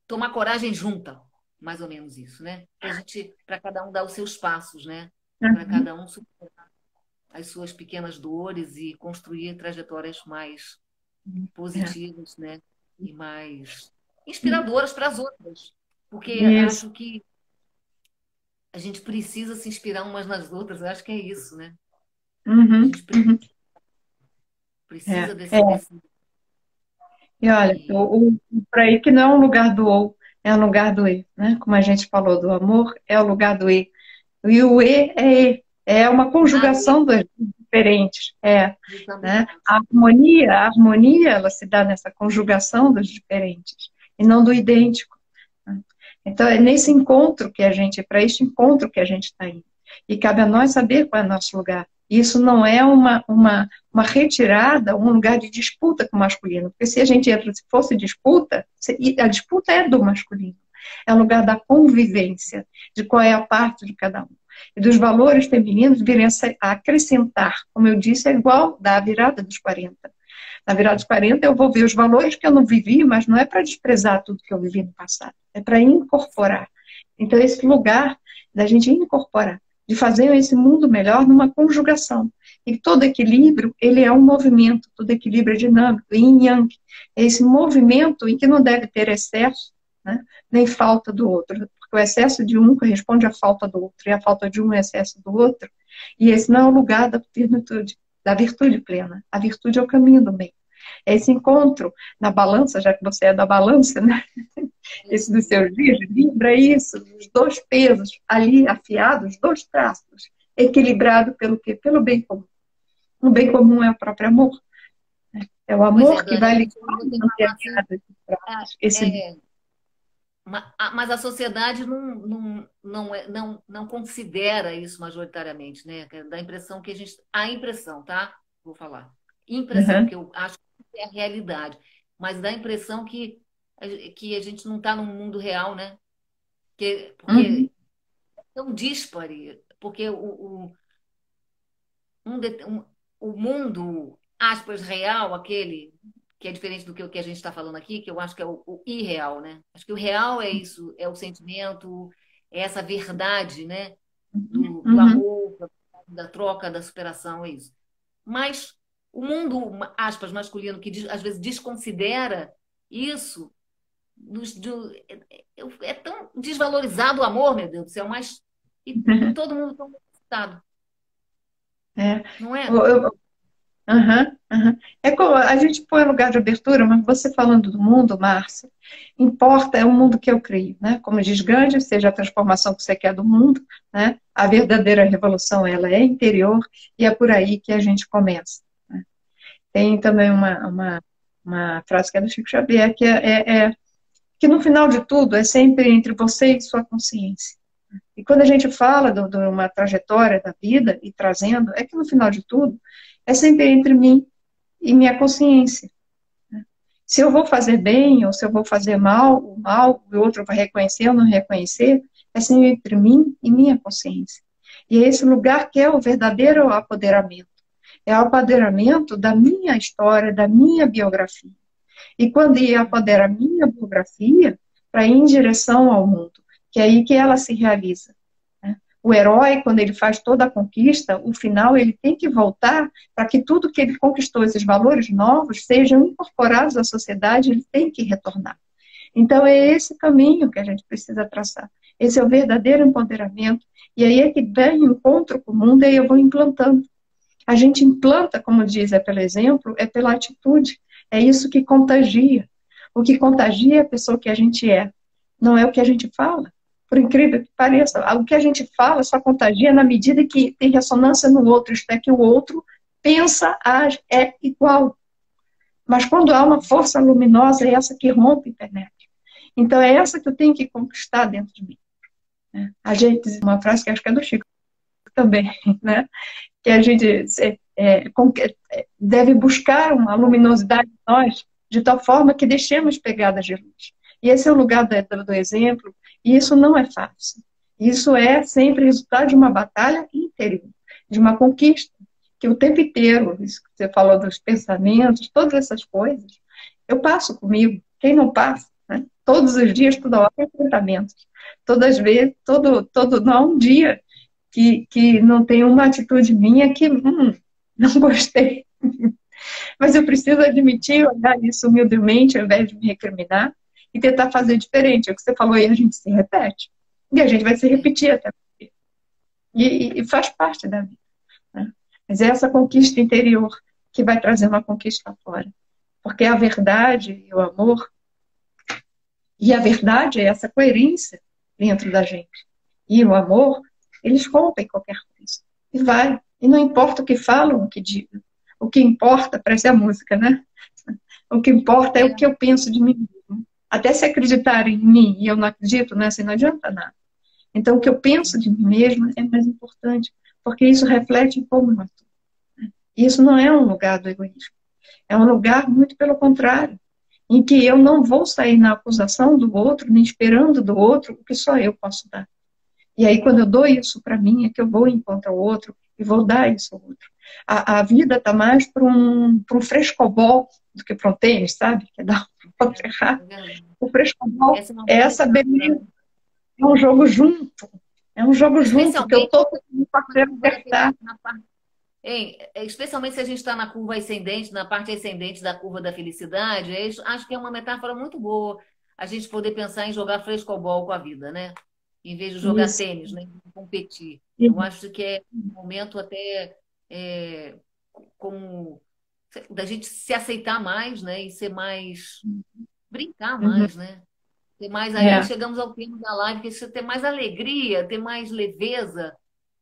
tomar coragem junta, mais ou menos isso, né? Para cada um dar os seus passos, né? Para uhum, cada um superar as suas pequenas dores e construir trajetórias mais é. positivas, né? E mais inspiradoras para as outras. Porque Isso. acho que a gente precisa se inspirar umas nas outras, eu acho que é isso, né? A Uhum, gente uhum. É, precisa é. desse... E olha, E, por aí que não é um lugar do ou, é um lugar do e, né? Como a gente falou do amor, é o lugar do e. E o é uma conjugação das diferentes, né? justamente. A harmonia, ela se dá nessa conjugação dos diferentes, e não do idêntico, né? Então, é nesse encontro que a gente, para este encontro que a gente está indo. E cabe a nós saber qual é o nosso lugar. Isso não é uma retirada, um lugar de disputa com o masculino, porque se a gente entra, se fosse disputa, a disputa é do masculino, é o lugar da convivência, de qual é a parte de cada um. E dos valores femininos virem a acrescentar, como eu disse, é igual da virada dos 40. Na virada dos 40 eu vou ver os valores que eu não vivi, mas não é para desprezar tudo que eu vivi no passado, é para incorporar. Então, esse lugar da gente incorporar, de fazer esse mundo melhor numa conjugação. E todo equilíbrio, ele é um movimento, todo equilíbrio é dinâmico, yin yang. É esse movimento em que não deve ter excesso, né, nem falta do outro, porque o excesso de um corresponde à falta do outro, e a falta de um é excesso do outro, e esse não é o lugar da virtude plena. A virtude é o caminho do meio. É esse encontro na balança, já que você é da balança, né? Esse dos seus dias, Libra, isso, os dois pesos ali afiados, dois traços, equilibrado pelo quê? Pelo bem comum. O bem comum é o próprio amor. Né? É o Pois é, amor que Dani, vai a ligar gente ouve você manter falar assim, alinhado esses traços. é, mas a sociedade não considera isso majoritariamente, né? Dá a impressão que a impressão, tá? Vou falar. Impressão, Uhum, que eu acho que é a realidade, mas dá a impressão que a gente não está num mundo real, né? uhum, Porque é tão díspare, porque o mundo, aspas, real, aquele que é diferente do que o que a gente está falando aqui, que eu acho que é o irreal, né? Acho que o real é isso, é o sentimento, é essa verdade, né? Do uhum. amor, da troca, da superação, é isso. Mas o mundo, aspas, masculino, que às vezes desconsidera isso, é tão desvalorizado o amor, meu Deus do céu, mas e todo mundo tão necessitado, É. não é? Eu, Aham, aham. É como a gente põe lugar de abertura, mas você falando do mundo, Márcia, importa, é o mundo que eu crio, né? Como diz Gandhi, seja a transformação que você quer do mundo, né? A verdadeira revolução, ela é interior e é por aí que a gente começa, né? Tem também É. uma frase que é do Chico Xavier, que que no final de tudo é sempre entre você e sua consciência. E quando a gente fala de uma trajetória da vida e trazendo, é que no final de tudo é sempre entre mim e minha consciência. Se eu vou fazer bem ou se eu vou fazer mal, o outro vai reconhecer ou não reconhecer, é sempre entre mim e minha consciência. E é esse lugar que é o verdadeiro apoderamento. É o apoderamento da minha história, da minha biografia. E quando eu apodero a minha biografia, para ir em direção ao mundo, que é aí que ela se realiza. O herói, quando ele faz toda a conquista, o final ele tem que voltar para que tudo que ele conquistou, esses valores novos, sejam incorporados à sociedade, ele tem que retornar. Então, é esse caminho que a gente precisa traçar. Esse é o verdadeiro empoderamento. E aí é que vem o encontro com o mundo e aí eu vou implantando. A gente implanta, como diz, é pelo exemplo, é pela atitude. É isso que contagia. O que contagia é a pessoa que a gente é, não é o que a gente fala. Por incrível que pareça, o que a gente fala só contagia na medida que tem ressonância no outro, isto é, que o outro pensa, age, é igual. Mas quando há uma força luminosa, é essa que rompe e penetra. Então é essa que eu tenho que conquistar dentro de mim. Né? A gente, uma frase que acho que é do Chico também, né? Que a gente deve buscar uma luminosidade em nós, de tal forma que deixemos pegadas de luz. E esse é o lugar do exemplo, e isso não é fácil. Isso é sempre resultado de uma batalha interior, de uma conquista, que o tempo inteiro, isso que você falou dos pensamentos, todas essas coisas, eu passo comigo. Quem não passa, né? Todos os dias, toda hora, enfrentamentos. Todas as vezes, não há um dia que não tem uma atitude minha que não gostei. Mas eu preciso admitir, olhar isso humildemente, ao invés de me recriminar, e tentar fazer diferente. É o que você falou aí, a gente se repete. E a gente vai se repetir até. E faz parte da vida. Né? Mas é essa conquista interior que vai trazer uma conquista fora. Porque a verdade e o amor, e a verdade é essa coerência dentro da gente. E o amor, eles rompem qualquer coisa. E vai. E não importa o que falam, o que digam. O que importa, parece a música, né? O que importa é o que eu penso de mim mesmo. Até se acreditarem em mim e eu não acredito, né? Assim, não adianta nada. Então, o que eu penso de mim mesma é mais importante, porque isso reflete em como eu estou. E isso não é um lugar do egoísmo. É um lugar muito pelo contrário, em que eu não vou sair na acusação do outro, nem esperando do outro o que só eu posso dar. E aí, quando eu dou isso para mim, é que eu vou encontrar o outro e vou dar isso ao outro. A vida está mais para um frescobol do que para um tênis, sabe? Que é dar um outro errar. O frescobol Essa é uma é boa essa beleza. metáfora. É um jogo junto. É um jogo junto, que eu Especialmente estou com o na parceiro curva da apertar. na parte, especialmente se a gente está na curva ascendente, na parte ascendente da curva da felicidade, acho que é uma metáfora muito boa a gente poder pensar em jogar frescobol com a vida, né? Em vez de jogar Isso. tênis, né? Competir. Eu Isso. acho que é um momento até é, como da gente se aceitar mais, né? E ser mais, brincar Uhum. mais, né? Ter mais aí, É. chegamos ao tema da live, que é ter mais alegria, ter mais leveza.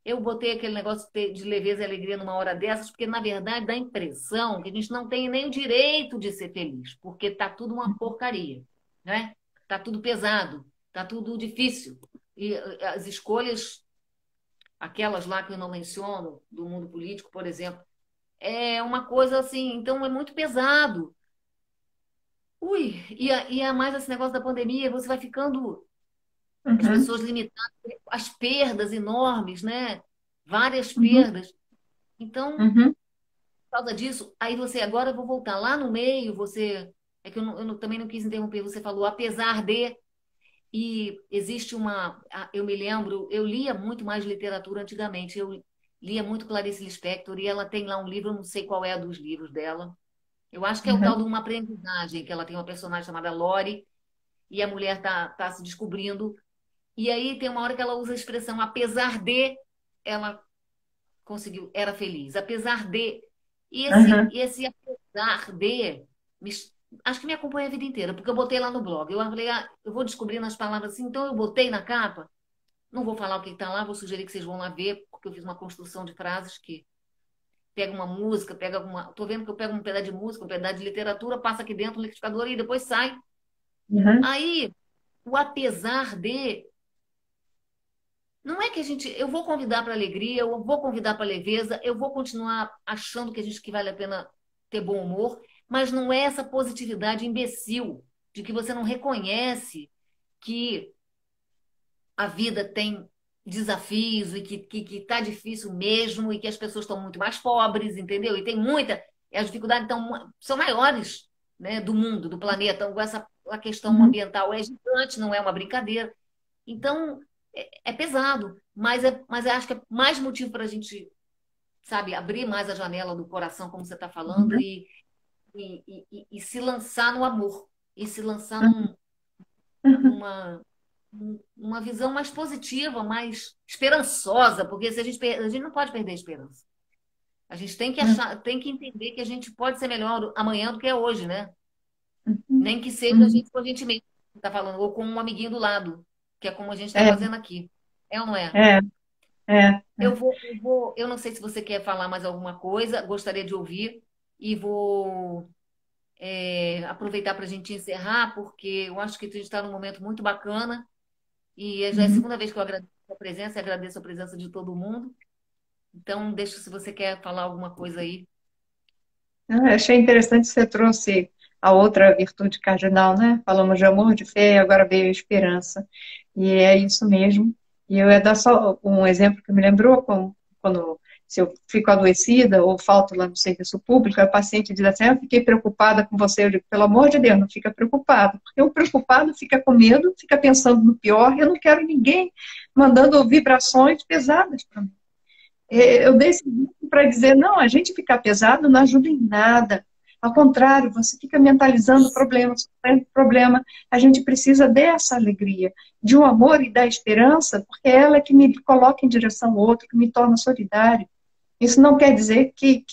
Eu botei aquele negócio de leveza e alegria numa hora dessas, porque na verdade dá a impressão que a gente não tem nem o direito de ser feliz, porque tá tudo uma porcaria, né? Tá tudo pesado, tá tudo difícil. E as escolhas, aquelas lá que eu não menciono, do mundo político, por exemplo, é uma coisa assim, então é muito pesado. Ui, e mais esse negócio da pandemia, você vai ficando as Uhum. pessoas limitadas, as perdas enormes, né? Várias Uhum. perdas. Então, Uhum. por causa disso, aí você, agora eu vou voltar lá no meio, você, é que também não quis interromper, você falou, apesar de, e existe eu me lembro, eu lia muito mais literatura antigamente, eu lia muito Clarice Lispector, e ela tem lá um livro, eu não sei qual é a dos livros dela, eu acho que é o tal Uhum. de Uma Aprendizagem, que ela tem uma personagem chamada Lori, e a mulher tá se descobrindo. E aí tem uma hora que ela usa a expressão apesar de, ela conseguiu, era feliz. Apesar de. E esse, Uhum. esse apesar de, me- acho que me acompanha a vida inteira, porque eu botei lá no blog. Eu falei, eu vou descobrindo as palavras assim, então eu botei na capa. Não vou falar o que está lá, vou sugerir que vocês vão lá ver, porque eu fiz uma construção de frases que pega uma música, pega alguma. Estou vendo que eu pego um pedaço de música, um pedaço de literatura, passa aqui dentro no liquidificador e depois sai. Uhum. Aí, o apesar de não é que a gente, eu vou convidar para alegria, eu vou convidar para leveza, eu vou continuar achando que vale a pena ter bom humor, mas não é essa positividade imbecil de que você não reconhece que a vida tem desafios e que tá difícil mesmo e que as pessoas estão muito mais pobres, entendeu? E tem muita, e as dificuldades são maiores, né, do mundo, do planeta. Então, a questão Uhum. ambiental é gigante, não é uma brincadeira. Então, é pesado, mas eu acho que é mais motivo para a gente, sabe, abrir mais a janela do coração, como você está falando, Uhum. e se lançar no amor, e se lançar Uhum. numa, numa visão mais positiva, mais esperançosa, porque se a gente não pode perder a esperança. A gente tem que Uhum. achar, tem que entender que a gente pode ser melhor amanhã do que é hoje, né? Uhum. Nem que seja a Uhum. gente com a gente mesmo, que tá falando, ou com um amiguinho do lado, que é como a gente está É, fazendo aqui. É ou não é? é, é. Eu não sei se você quer falar mais alguma coisa, gostaria de ouvir e vou aproveitar para a gente encerrar, porque eu acho que a gente está num momento muito bacana e já é a Uhum. segunda vez que eu agradeço a presença e agradeço a presença de todo mundo. Então, deixa se você quer falar alguma coisa aí. Eu achei interessante que você trouxe a outra virtude cardinal, né? Falamos de amor, de fé, e agora veio a esperança. E é isso mesmo. E eu ia dar só um exemplo que me lembrou, quando se eu fico adoecida ou falto lá no serviço público, a paciente diz assim, eu fiquei preocupada com você. Eu digo, pelo amor de Deus, não fica preocupado. Porque o preocupado fica com medo, fica pensando no pior. Eu não quero ninguém mandando vibrações pesadas para mim. Eu dei esse exemplo para dizer, não, a gente ficar pesado não ajuda em nada. Ao contrário, você fica mentalizando o problema, sofrendo o problema. A gente precisa dessa alegria, de um amor e da esperança, porque é ela que me coloca em direção ao outro, que me torna solidário. Isso não quer dizer que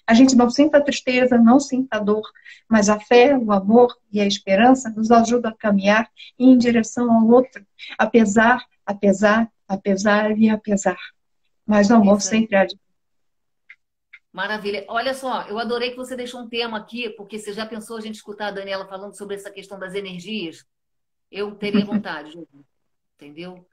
a gente não sinta tristeza, não sinta dor, mas a fé, o amor e a esperança nos ajudam a caminhar em direção ao outro, apesar e apesar. Mas o amor Isso aí. sempre há de. Maravilha. Olha só, eu adorei que você deixou um tema aqui, porque você já pensou a gente escutar a Daniela falando sobre essa questão das energias? Eu teria vontade, de ouvir, entendeu?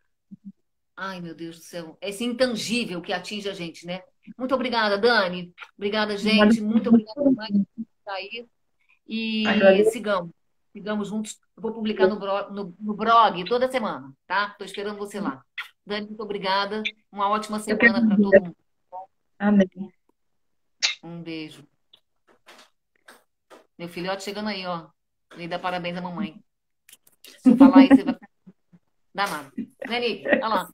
Ai, meu Deus do céu. É esse intangível que atinge a gente, né? Muito obrigada, Dani. Obrigada, gente. Muito obrigada demais por estar aí. E Agradeço. sigamos. Sigamos juntos. Eu vou publicar no blog toda semana, tá? Estou esperando você lá. Dani, muito obrigada. Uma ótima Eu que semana para todo agradeço. mundo. Amém. Um beijo. Meu filhote chegando aí, ó. Me dá parabéns à mamãe. Se eu falar isso, você vai ficar danado. Né, Nick? Olha lá.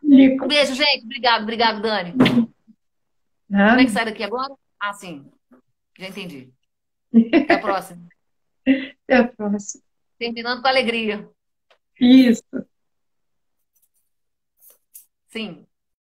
Um Nico. beijo, gente. Obrigado, obrigado, Dani. Como é que Né? sai daqui agora? Ah, sim. Já entendi. Até a próxima. Até a próxima. Terminando com alegria. Isso. Sim.